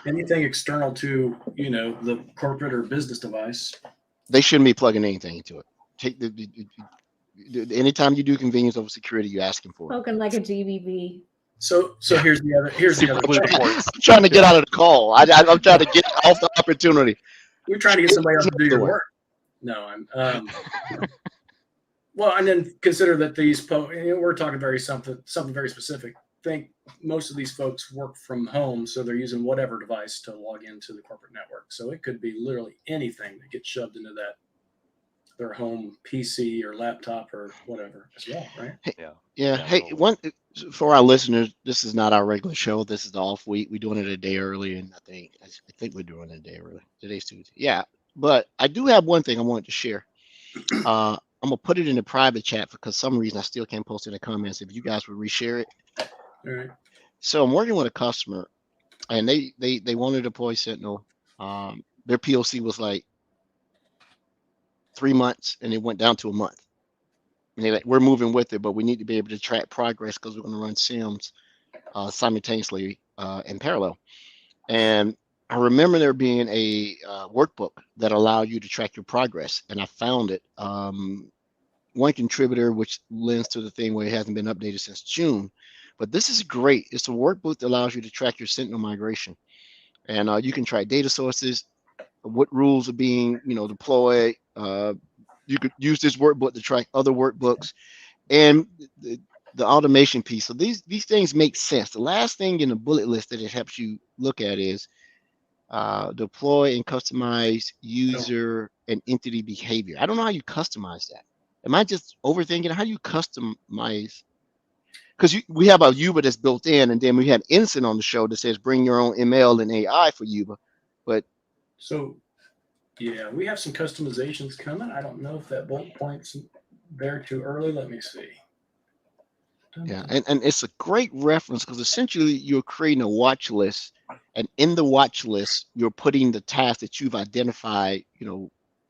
Anything external to the corporate or business device. They shouldn't be plugging anything into it. Take anytime you do convenience over security, you're asking for it. Spoken like a GBV. So here's the other I'm trying to get out of the call. I'm trying to get off the opportunity. We're trying to get somebody else to do your work. No, I'm well, and then consider that these we're talking something very specific. Think most of these folks work from home, so they're using whatever device to log into the corporate network. So it could be literally anything that gets shoved into their home PC or laptop or whatever as well, right? Yeah. Hey, totally. For our listeners, this is not our regular show. This is the off week. We're doing it a day early, and I think we're doing it a day early. Today's Tuesday. Yeah, but I do have one thing I wanted to share. I'm gonna put it in the private chat because some reason I still can't post in the comments. If you guys would reshare it. All right. So I'm working with a customer, and they want to deploy Sentinel. Their POC was like 3 months, and it went down to a month. And they're like, we're moving with it, but we need to be able to track progress because we're going to run SIMs simultaneously in parallel. And I remember there being a workbook that allowed you to track your progress, and I found it. One contributor, which lends to the thing where it hasn't been updated since June, but this is great. It's a workbook that allows you to track your Sentinel migration, and you can track data sources, what rules are being deployed. You could use this workbook to track other workbooks, and the automation piece. So these things make sense. The last thing in the bullet list that it helps you look at is deploy and customize user and entity behavior. I don't know how you customize that. Am I just overthinking? How do you customize? Because we have a Yuba that's built in, and then we had Innocent on the show that says bring your own ML and AI for Yuba. But so yeah, we have some customizations coming. I don't know if that bullet point's there too early. Let me see. Yeah, and it's a great reference because essentially you're creating a watch list, and in the watch list you're putting the tasks that you've identified,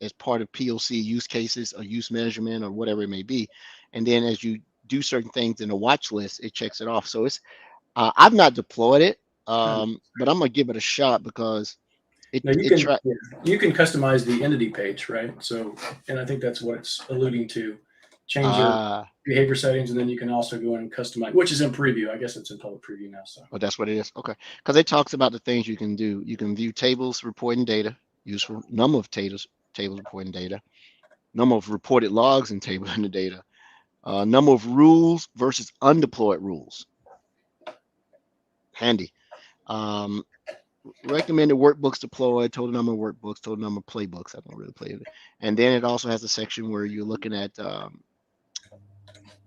as part of POC use cases or use measurement or whatever it may be, and then as you do certain things in the watch list, it checks it off. So it's I've not deployed it, But I'm gonna give it a shot because it Now it try. you can customize the entity page, right? So, and I think that's what it's alluding to. Change your behavior settings, and then you can also go in and customize, which is in preview. I guess it's in public preview now. So, Oh, that's what it is. Okay, because it talks about the things you can do. You can view tables reporting data, useful number of tables reporting data, number of reported logs in table in the data, number of rules versus undeployed rules. Handy. Recommended workbooks deployed, total number of workbooks, total number of playbooks. I don't really play it. And then it also has a section where you're looking at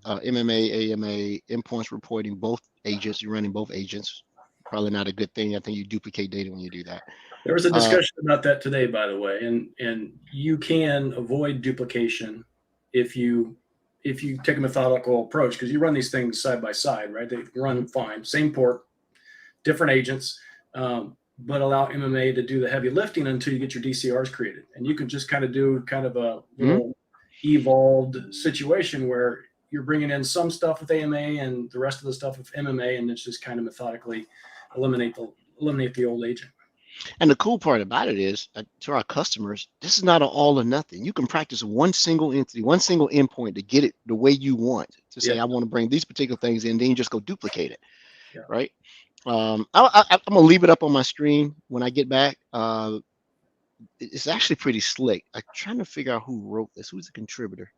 MMA, AMA, endpoints reporting both agents. You're running both agents. Probably not a good thing. I think you duplicate data when you do that. there was a discussion about that today, by the way, and you can avoid duplication if you take a methodical approach, because you run these things side by side, right? They run fine, same port, different agents, but allow MMA to do the heavy lifting until you get your DCRs created, and you can just kind of do kind of a little evolved situation where you're bringing in some stuff with AMA and the rest of the stuff with MMA, and it's just kind of methodically eliminate the old agent. And the cool part about it is, to our customers, this is not an all or nothing. You can practice one single entity, one single endpoint to get it the way you want. To say, I want to bring these particular things in, then you just go duplicate it, right? I'm gonna leave it up on my screen when I get back. It's actually pretty slick. I'm trying to figure out who wrote this. Who's the contributor?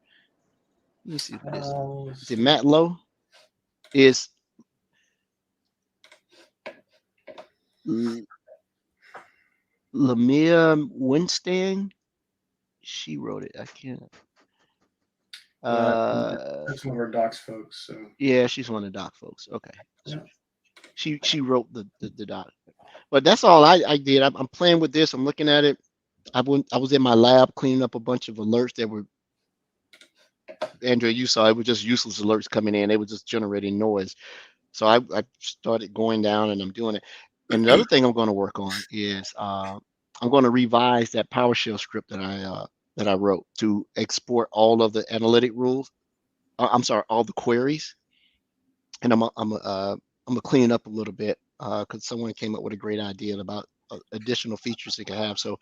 Let me see who this is. Is it Matt Lowe? Is Lamia Winstein? She wrote it. I can't. That's one of our docs folks. So yeah, she's one of the doc folks. Okay. Yeah. She wrote the doc. But that's all I did. I'm playing with this. I'm looking at it. I was in my lab cleaning up a bunch of alerts that were, Andrea, you saw it was just useless alerts coming in. They were just generating noise. So I started going down and I'm doing it. And the other thing I'm going to work on is I'm going to revise that PowerShell script that I wrote to export all of the analytic rules. I'm sorry, all the queries. And I'm gonna clean it up a little bit because someone came up with a great idea about additional features they can have. So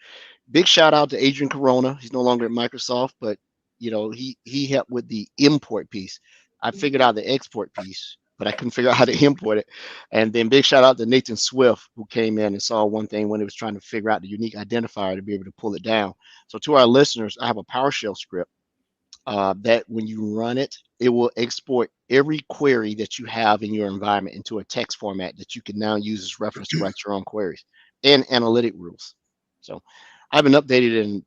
big shout out to Adrian Corona. He's no longer at Microsoft, but he helped with the import piece. I figured out the export piece, but I couldn't figure out how to import it. And then big shout out to Nathan Swift, who came in and saw one thing when he was trying to figure out the unique identifier to be able to pull it down. So to our listeners, I have a PowerShell script that when you run it, it will export every query that you have in your environment into a text format that you can now use as reference to write your own queries and analytic rules. So I haven't updated in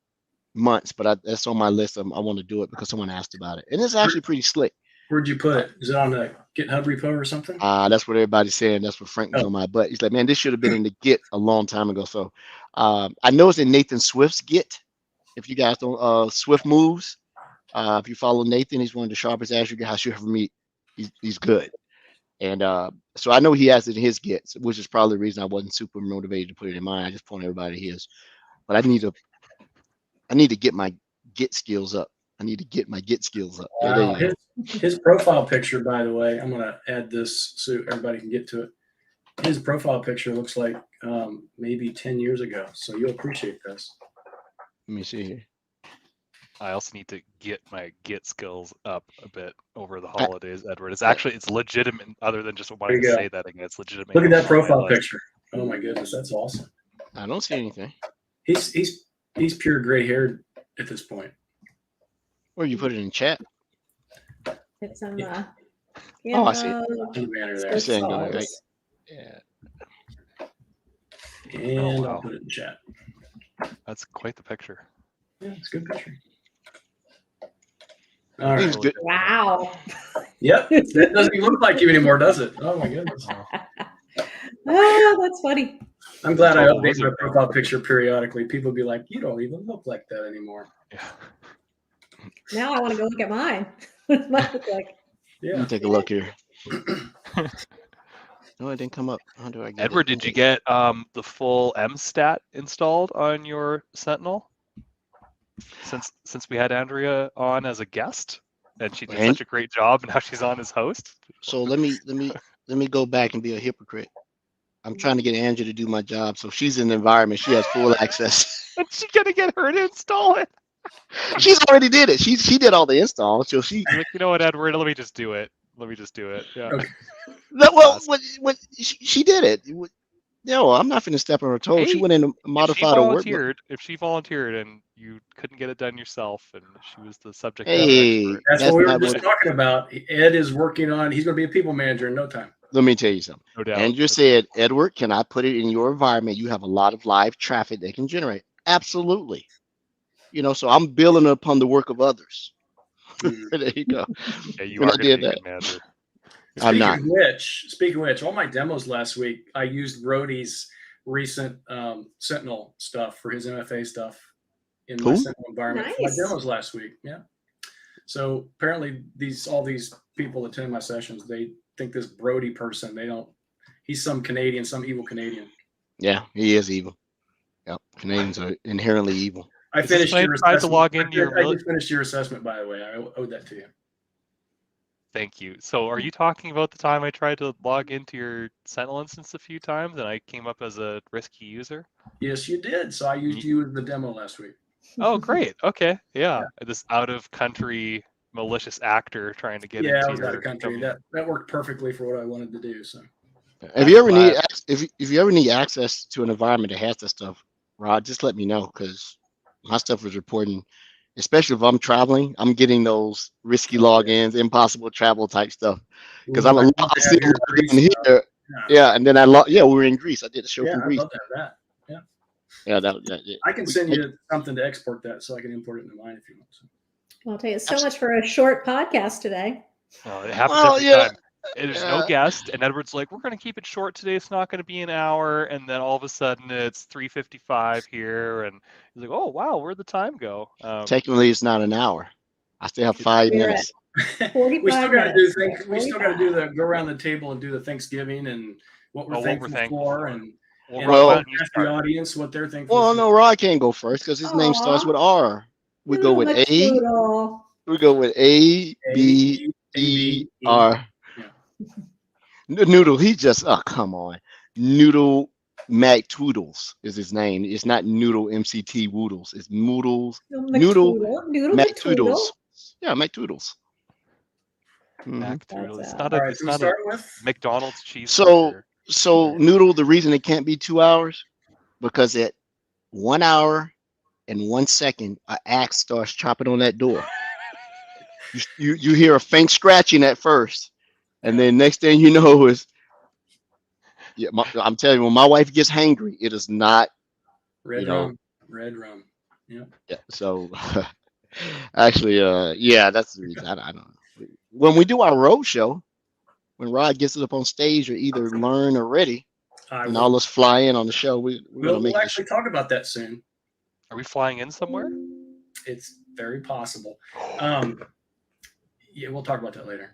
months, but that's on my list. I want to do it because someone asked about it. And it's actually pretty slick. Where'd you put it? Is it on the GitHub repo or something? That's what everybody's saying. That's what Frank was on my butt. He's like, man, this should have been in the Git a long time ago. So I know it's in Nathan Swift's Git. If you guys don't, Swift Moves. If you follow Nathan, he's one of the sharpest Azure guys you ever meet. He's good. And so I know he has it in his Git, which is probably the reason I wasn't super motivated to put it in mine. I just point everybody to his. But I need to get my Git skills up. I need to get my Git skills up. Wow. His profile picture, by the way, I'm going to add this so everybody can get to it. His profile picture looks like maybe 10 years ago. So you'll appreciate this. Let me see here. I also need to get my Git skills up a bit over the holidays, Edward. It's legitimate, other than just wanting to say that again. It's legitimate. Look at that profile picture. Oh my goodness, that's awesome. I don't see anything. He's pure gray haired at this point. Or you put it in chat. It's on Yeah. Oh, I see. In the banner there. You're saying that, right? Yeah. And I'll put it in chat. That's quite the picture. Yeah, it's a good picture. All right. Good. Wow. Yep. That doesn't even look like you anymore, does it? Oh my goodness. Oh, that's funny. I'm glad I update my profile picture periodically. People be like, you don't even look like that anymore. Yeah. Now I want to go look at mine. What does mine look like? Yeah. Let me take a look here. No, it didn't come up. How do I get Edward, it? did you get the full MStat installed on your Sentinel? Since we had Andrea on as a guest, and she did such a great job, and now she's on as host. So let me go back and be a hypocrite. I'm trying to get Angie to do my job, so she's in the environment. She has full access. When's she gonna get her to install it? She's already did it. She did all the installs, so she. She's like, you know what, Edward? Let me just do it. Yeah. Okay. No, well, Awesome. what she did it. No, I'm not finna step on her toes. She Hey, went in and modified her workbook. If she volunteered and you couldn't get it done yourself, and she was the subject matter Hey, expert, That's that's what we were not just what. talking about. Ed is working on. He's going to be a people manager in no time. Let me tell you something. no doubt. Andrew said, Edward, can I put it in your environment? You have a lot of live traffic they can generate. Absolutely. So I'm building upon the work of others. There you go. Yeah, you When are I gonna did be a that. good manager. I'm not. Speaking of which, all my demos last week, I used Brody's recent Sentinel stuff for his MFA stuff in my Cool. Sentinel environment for my Nice. demos last week. Yeah. So apparently all these people attending my sessions, they think this Brody person, he's some Canadian, some evil Canadian. Yeah, he is evil. Yep. Canadians are inherently evil. I Is this finished when I your tried to assessment. log into your I mili- just finished your assessment, by the way. I owed that to you. Thank you. So, are you talking about the time I tried to log into your Sentinel instance a few times and I came up as a risky user? Yes, you did. So I used you as the demo last week. Oh, great. Okay. Yeah. This out of country malicious actor trying to get Yeah, I into was out of country. your That worked perfectly for what I wanted to do. So If you ever need glad. if you ever need access to an environment that has that stuff, Rod, just let me know because my stuff is reporting. Especially if I'm traveling, I'm getting those risky logins, impossible travel type stuff. Because Ooh, I'm I'd I love to see have your log Greece in stuff. here, yeah, and then we were in Greece. I did a show Yeah, from I'd Greece. love to have that. Yeah, that yeah. I can send you something to export that so I can import it into mine if you want. Well, I'll tell you so much for a short podcast today. Oh, it happens Well, every yeah. time. There's no guest, and Edward's like, "We're going to keep it short today. It's not going to be an hour." And then all of a sudden, it's 3:55 here, and he's like, "Oh wow, where'd the time go?" Technically, it's not an hour. I still have 5 We're minutes. at We still 45 got to do minutes. things. We still got to do the go around the table and do the Thanksgiving and what we're thankful for, and Well, and Well, why don't you ask the start? audience what they're thankful Well, for. no, Rod can't go first because his name starts Aw. with R. We go with A. Noodle. We go with A B E R. Noodle. He just come on. Noodle McToodles is his name. It's not Noodle MCT Woodles. It's Moodles. Noodle Noodle McToodles. Yeah, McToodles. Mhm. Mac Doodle. That's It's not All a. right, It's so we not a start with McDonald's cheese. So Noodle, the reason it can't be 2 hours because at 1 hour and 1 second, an axe starts chopping on that door. You hear a faint scratching at first, and then next thing you know is, yeah, I'm telling you, when my wife gets hangry, it is not, red rum. Red rum. Yeah. yeah. So actually, yeah, that's the reason. I don't know. When we do our road show, when Rod gets it up on stage or either learn or ready, and all us fly in on the show, we're gonna We'll make it. actually talk about that soon. Are we flying in somewhere? It's very possible. Yeah, we'll talk about that later.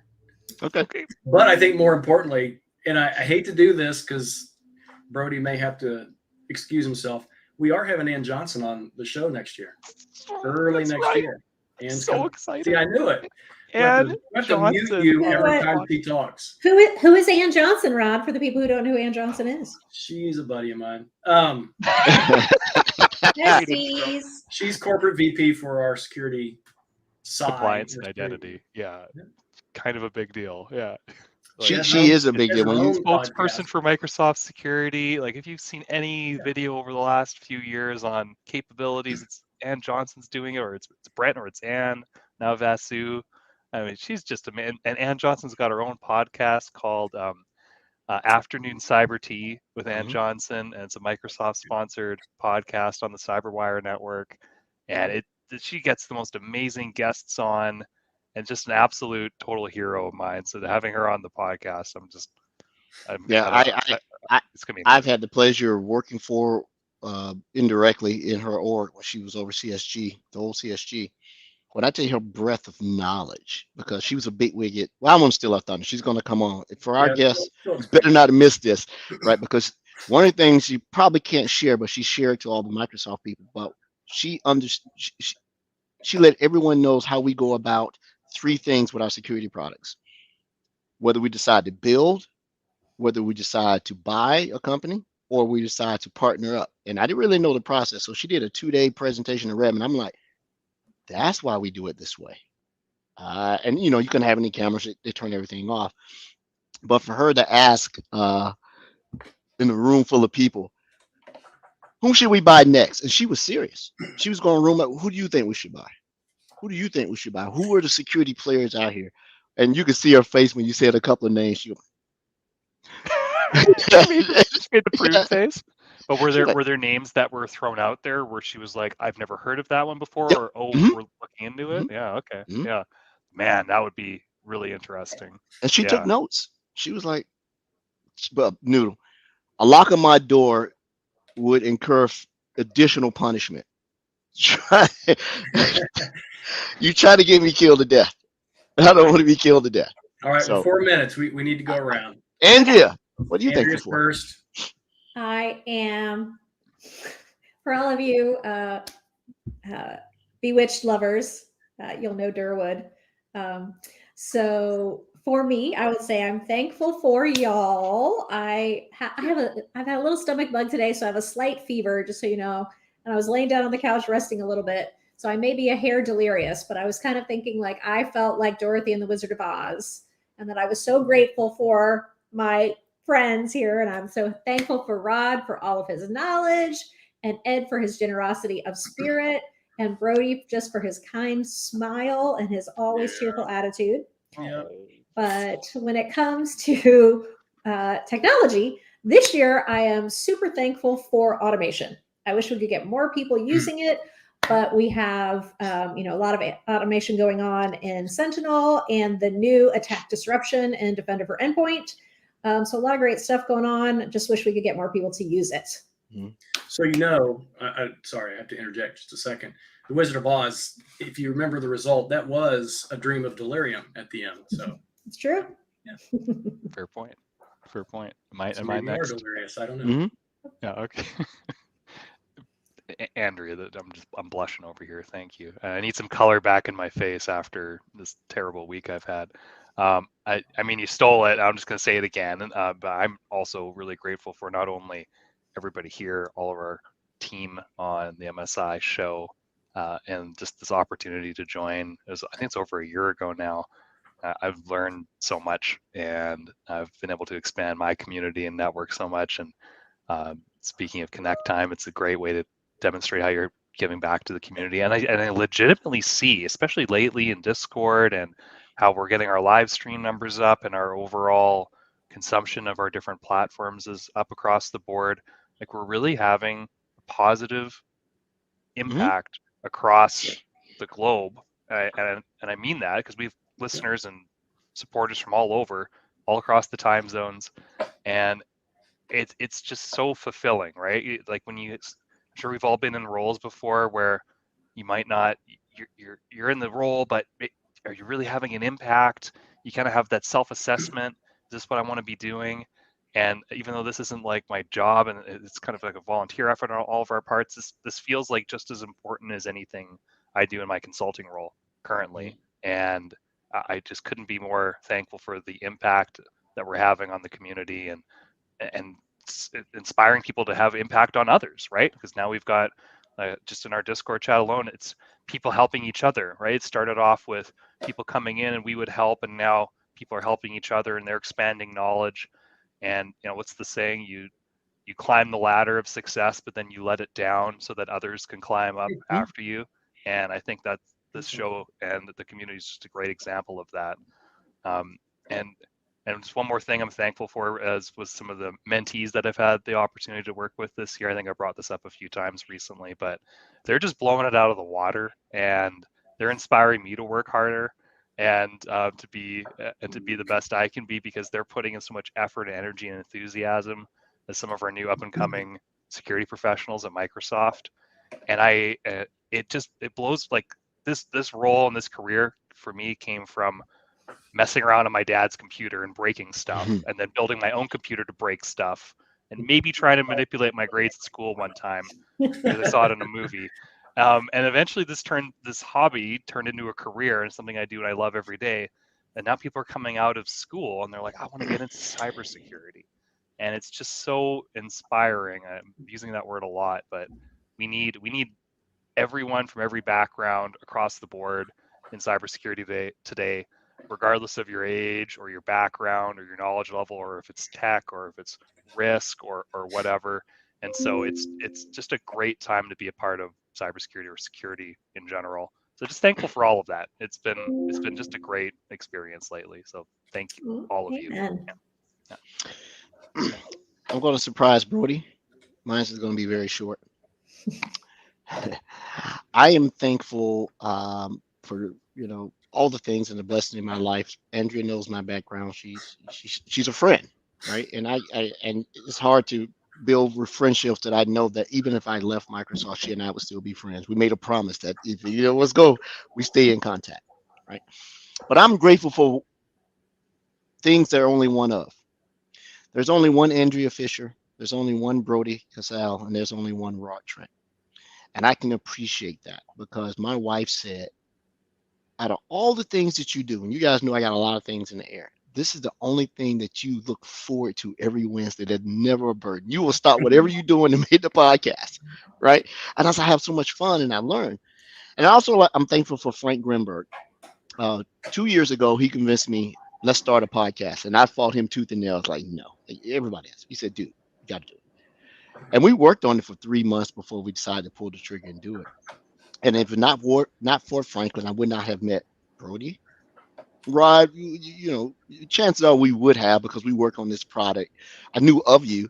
Okay. But I think more importantly, and I hate to do this because Brody may have to excuse himself. We are having Ann Johnson on the show next year, early That's next right. year. Ann's So coming. excited. See, I knew it. And I have to mute Johnson. you every What? time she talks. Who is Ann Johnson, Rod, for the people who don't know who Ann Johnson is? She's a buddy of mine. Besties. She's corporate VP for our security side. Compliance and or identity. Yeah. Yeah. Kind of a big deal. Yeah. She is a big has deal. her When you own Spokesperson podcast. for Microsoft Security. Like, if you've seen any video over the last few years on capabilities, it's Ann Johnson's doing it, or it's Brent, or it's Ann, now Vasu. I mean, she's just a man. And Ann Johnson's got her own podcast called Afternoon Cyber Tea with Ann Mhm. Johnson, and it's a Microsoft-sponsored podcast on the CyberWire network. And she gets the most amazing guests on, and just an absolute total hero of mine. So having her on the podcast, it's gonna be. I've had the pleasure of working for indirectly in her org when she was over CSG, the old CSG. When I tell you her breadth of knowledge, because she was a big wig. Well, I'm gonna steal her thunder. She's gonna come on for our guests. she'll You better not miss this, right? Because one of the things you probably can't share, but she shared to all the Microsoft people. But she let everyone knows how we go about 3 things with our security products. Whether we decide to build, whether we decide to buy a company or we decide to partner up. And I didn't really know the process. So she did a 2-day presentation to Redmond. I'm like, that's why we do it this way. And you couldn't have any cameras. They turn everything off. But for her to ask in a room full of people, whom should we buy next? And she was serious. She was going to room up. Who do you think we should buy? Who do you think we should buy? Who are the security players out here? And you could see her face when you said a couple of names. She She made the prude face. But were like, there names that were thrown out there where she was like, I've never heard of that one before, yep. or Mhm. we're looking into it? Mhm. Yeah, okay. Mhm. Yeah. Man, that would be really interesting. And she Yeah. took notes. She was like, but Noodle, a lock on my door would incur additional punishment. You try to get me killed to death. I don't want to be killed to death. All right, So- 4 minutes. We need to go around. Andrea, what do you think Andrea's for? first. I am, for all of you Bewitched lovers, you'll know Durwood. So for me, I would say I'm thankful for y'all. I've had a little stomach bug today, so I have a slight fever, just so you know. And I was laying down on the couch resting a little bit, so I may be a hair delirious. But I was kind of thinking, like, I felt like Dorothy and the Wizard of Oz, and that I was so grateful for my friends here, and I'm so thankful for Rod for all of his knowledge, and Ed for his generosity of spirit, and Brody just for his kind smile and his always cheerful attitude. Yeah. But when it comes to technology, this year I am super thankful for automation. I wish we could get more people using it, but we have a lot of automation going on in Sentinel and the new Attack Disruption and Defender for Endpoint. So a lot of great stuff going on. Just wish we could get more people to use it. So sorry, I have to interject just a second. The Wizard of Oz, if you remember the result, that was a dream of delirium at the end. So It's true. Fair point. Fair point. Am I maybe more next? delirious. I don't know. Mhm. Yeah, okay. Andrea, I'm blushing over here. Thank you. I need some color back in my face after this terrible week I've had. I mean, you stole it. I'm just going to say it again. But I'm also really grateful for not only everybody here, all of our team on the MSI show, and just this opportunity to join. I think it's over a year ago now. I've learned so much, and I've been able to expand my community and network so much. And speaking of Connect Time, it's a great way to demonstrate how you're giving back to the community. And I legitimately see, especially lately in Discord, and how we're getting our live stream numbers up, and our overall consumption of our different platforms is up across the board. Like, we're really having a positive impact across the globe. And I mean that because we have listeners and supporters from all over, all across the time zones. And it's just so fulfilling, right? Like, when I'm sure we've all been in roles before where you might not, you're in the role, but are you really having an impact? You kind of have that self-assessment. Is this what I want to be doing? And even though this isn't like my job, and it's kind of like a volunteer effort on all of our parts, this feels like just as important as anything I do in my consulting role currently. And I just couldn't be more thankful for the impact that we're having on the community, and inspiring people to have impact on others, right? Because now we've got just in our Discord chat alone, it's people helping each other, right? It started off with people coming in and we would help, and now people are helping each other and they're expanding knowledge. And what's the saying? You climb the ladder of success, but then you let it down so that others can climb up after you. And I think that this show and the community is just a great example of that. And just one more thing I'm thankful for was some of the mentees that I've had the opportunity to work with this year. I think I brought this up a few times recently, but they're just blowing it out of the water, and they're inspiring me to work harder and to be the best I can be, because they're putting in so much effort and energy and enthusiasm as some of our new up and coming security professionals at Microsoft. And it blows, like, this role and this career for me came from messing around on my dad's computer and breaking stuff, and then building my own computer to break stuff, and maybe trying to manipulate my grades at school one time because I saw it in a movie. And eventually this hobby turned into a career and something I do and I love every day. And now people are coming out of school and they're like, I want to get into cybersecurity. And it's just so inspiring. I'm using that word a lot, but we need everyone from every background across the board in cybersecurity today, regardless of your age or your background or your knowledge level, or if it's tech or if it's risk or whatever. And so it's just a great time to be a part of cybersecurity or security in general. So just thankful for all of that. It's been just a great experience lately. So thank you, all of you. Amen. I'm going to surprise Brody. Mine is going to be very short. I am thankful for all the things and the blessing in my life. Andrea knows my background. She's a friend, right? And and it's hard to build with friendships that I know that even if I left Microsoft, she and I would still be friends. We made a promise that if let's go, we stay in contact, right? But I'm grateful for things that are only one of. There's only one Andrea Fisher. There's only one Brody Casale, and there's only one Rod Trent. And I can appreciate that because my wife said, out of all the things that you do, and you guys know I got a lot of things in the air, this is the only thing that you look forward to every Wednesday that's never a burden. You will stop whatever you're doing to make the podcast, right? And I have so much fun and I learn. And also, I'm thankful for Frank Grimberg. 2 years ago, he convinced me, let's start a podcast. And I fought him tooth and nail. I was like, no, everybody has. He said, dude, you got to do it. And we worked on it for 3 months before we decided to pull the trigger and do it. And if not for Franklin, I would not have met Brody, Rod. Chances are we would have, because we work on this product. I knew of you,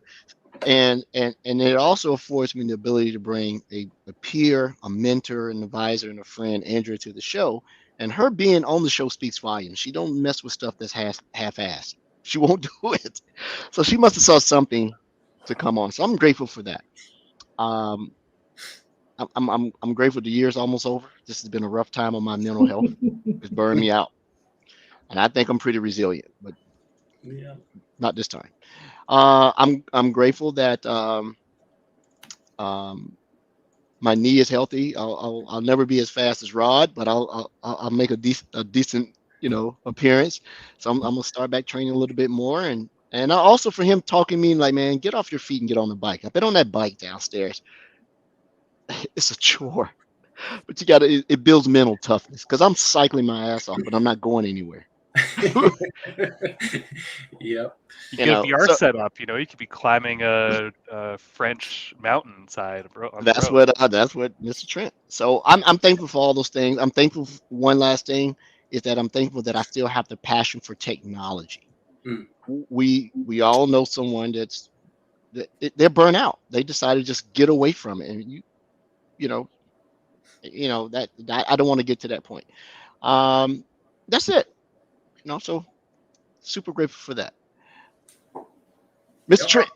and it also affords me the ability to bring a peer, a mentor, an advisor, and a friend, Andrea, to the show. And her being on the show speaks volumes. She don't mess with stuff that's half-assed. She won't do it. So she must have saw something to come on. So I'm grateful for that. I'm grateful the year's almost over. This has been a rough time on my mental health. It's burned me out. And I think I'm pretty resilient, but not this time. I'm grateful that my knee is healthy. I'll never be as fast as Rod, but I'll make a decent appearance. So I'm gonna start back training a little bit more, and also for him talking to me like, man, get off your feet and get on the bike. I've been on that bike downstairs. It's a chore, but it builds mental toughness because I'm cycling my ass off, but I'm not going anywhere. Yep. You get a VR setup. You could be climbing a French mountainside. That's what Mr. Trent. So I'm thankful for all those things. I'm thankful for one last thing is that I'm thankful that I still have the passion for technology. Mm. We all know someone they're burnt out. They decided to just get away from it, and that I don't want to get to that point. That's it. So super grateful for that. Mr. Trent.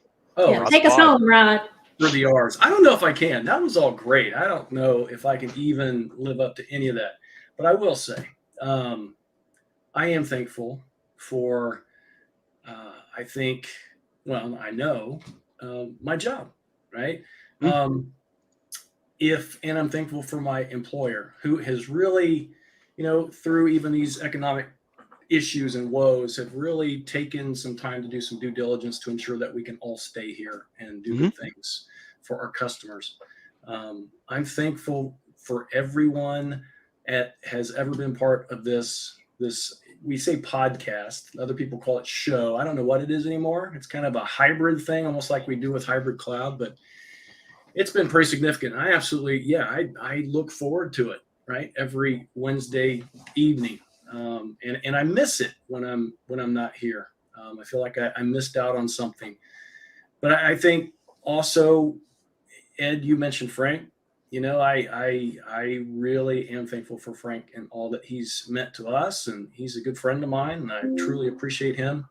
Take us home, Rod. For the R's. I don't know if I can. That was all great. I don't know if I can even live up to any of that. But I will say, I am thankful for, I know my job, right? Mm-hmm. And I'm thankful for my employer, who has really, through even these economic issues and woes, have really taken some time to do some due diligence to ensure that we can all stay here and do good things for our customers. I'm thankful for everyone that has ever been part of this, we say podcast, other people call it show. I don't know what it is anymore. It's kind of a hybrid thing, almost like we do with Hybrid Cloud, but it's been pretty significant. I absolutely, I look forward to it, right? Every Wednesday evening. And I miss it when I'm not here. I feel like I missed out on something. But I think also, Ed, you mentioned Frank. I really am thankful for Frank and all that he's meant to us, and he's a good friend of mine, and I truly appreciate him.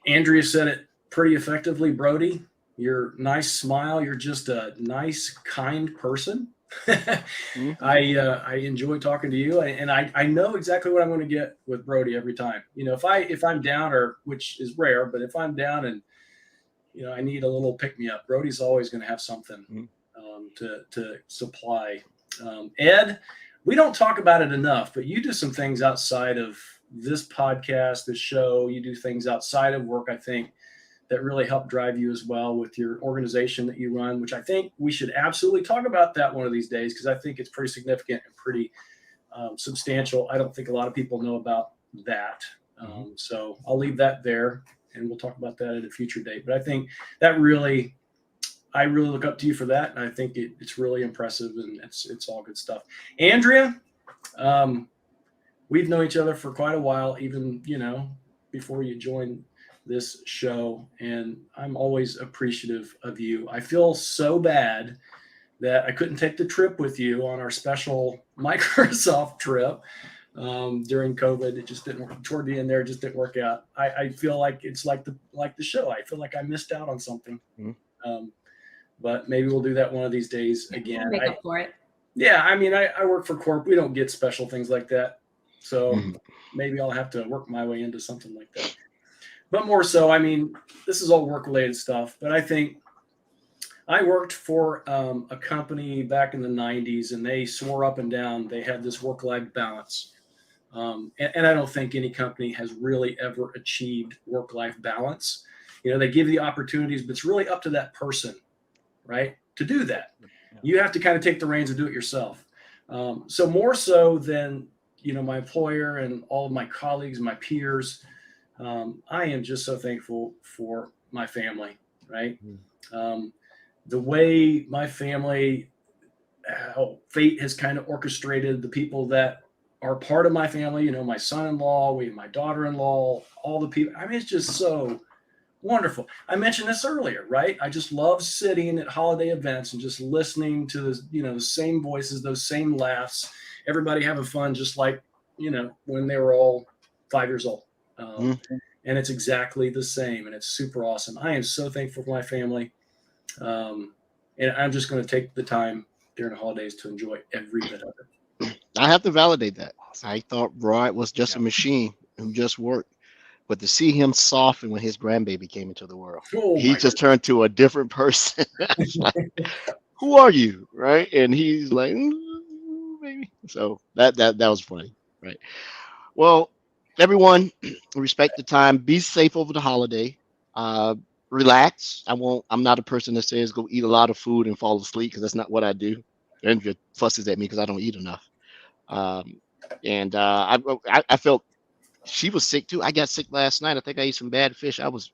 Andrea said it pretty effectively, Brody. Your nice smile. You're just a nice, kind person. I enjoy talking to you, and I know exactly what I'm going to get with Brody every time. If I'm down, or which is rare, but if I'm down and I need a little pick me up, Brody's always going to have something to supply. Ed, we don't talk about it enough, but you do some things outside of this podcast, this show. You do things outside of work, I think, that really help drive you as well with your organization that you run, which I think we should absolutely talk about that one of these days, because I think it's pretty significant and pretty substantial. I don't think a lot of people know about that. So I'll leave that there, and we'll talk about that at a future date. But I think that really, I really look up to you for that, and I think it's really impressive, and it's all good stuff. Andrea, we've known each other for quite a while, even, you know, before you joined this show, and I'm always appreciative of you. I feel so bad that I couldn't take the trip with you on our special Microsoft trip during COVID. It just didn't work. Toward the end there, it just didn't work out. I feel like it's like the show. I feel like I missed out on something. But maybe we'll do that one of these days again. Make up for it. Yeah, I mean, I work for Corp. We don't get special things like that. So maybe I'll have to work my way into something like that. But more so, I mean, this is all work-related stuff. But I think I worked for a company back in the 90s, and they swore up and down they had this work-life balance. And I don't think any company has really ever achieved work-life balance. You know, they give you the opportunities, but it's really up to that person, right, to do that. You have to kind of take the reins and do it yourself. So more so than, you know, my employer and all of my colleagues, my peers, I am just so thankful for my family, right? The way my family, how fate has kind of orchestrated the people that are part of my family, you know, my son-in-law, my daughter-in-law, all the people. I mean, it's just so wonderful. I mentioned this earlier, right? I just love sitting at holiday events and just listening to the, you know, the same voices, those same laughs, everybody having fun, just like, you know, when they were all 5 years old. And it's exactly the same, and it's super awesome. I am so thankful for my family. And I'm just going to take the time during the holidays to enjoy every bit of it. I have to validate that. I thought Rod was just a machine who just worked. But to see him soften when his grandbaby came into the world, he just turned to a different person. Like, who are you? Right. And he's like, baby. So that was funny. Right. Well, everyone, respect the time. Be safe over the holiday. Relax. I'm not a person that says go eat a lot of food and fall asleep, because that's not what I do. Andrea fusses at me because I don't eat enough. And I felt she was sick too. I got sick last night. I think I ate some bad fish. I was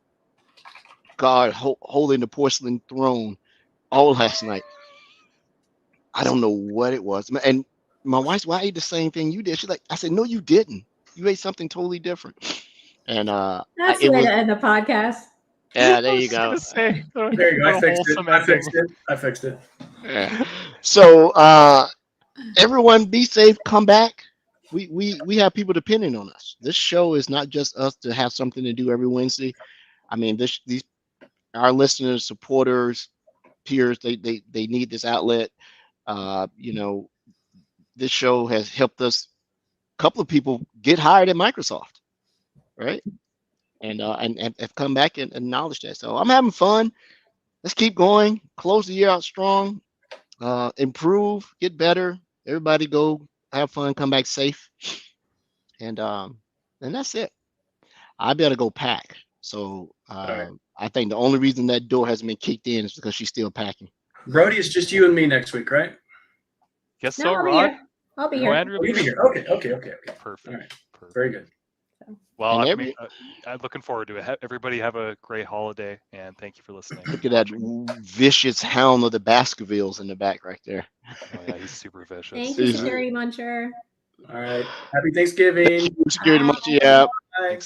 holding the porcelain throne all last night. I don't know what it was. And my wife's, well, I ate the same thing you did. She's like, I said, no, you didn't. You ate something totally different. And that's the way to end the podcast. Yeah, there you go. There you go. I fixed it. Yeah. So everyone be safe. Come back. We have people depending on us. This show is not just us to have something to do every Wednesday. I mean, these our listeners, supporters, peers, they need this outlet. You know, this show has helped us. A couple of people get hired at Microsoft, right? And have come back and acknowledged that. So I'm having fun. Let's keep going. Close the year out strong. Improve. Get better. Everybody go have fun. Come back safe. And that's it. I better go pack. So right. I think the only reason that door hasn't been kicked in is because she's still packing. Brody, it's just you and me next week, right? Yes, so, Rod. I'll be here. You'll be here. Okay. Perfect. All right. Perfect. Very good. Well, I'm looking forward to it. Everybody have a great holiday, and thank you for listening. Look at that vicious hound of the Baskervilles in the back right there. Oh, yeah, he's super vicious. Thank you, Security Muncher. All right. Happy Thanksgiving. Security Muncher. Yeah. Bye.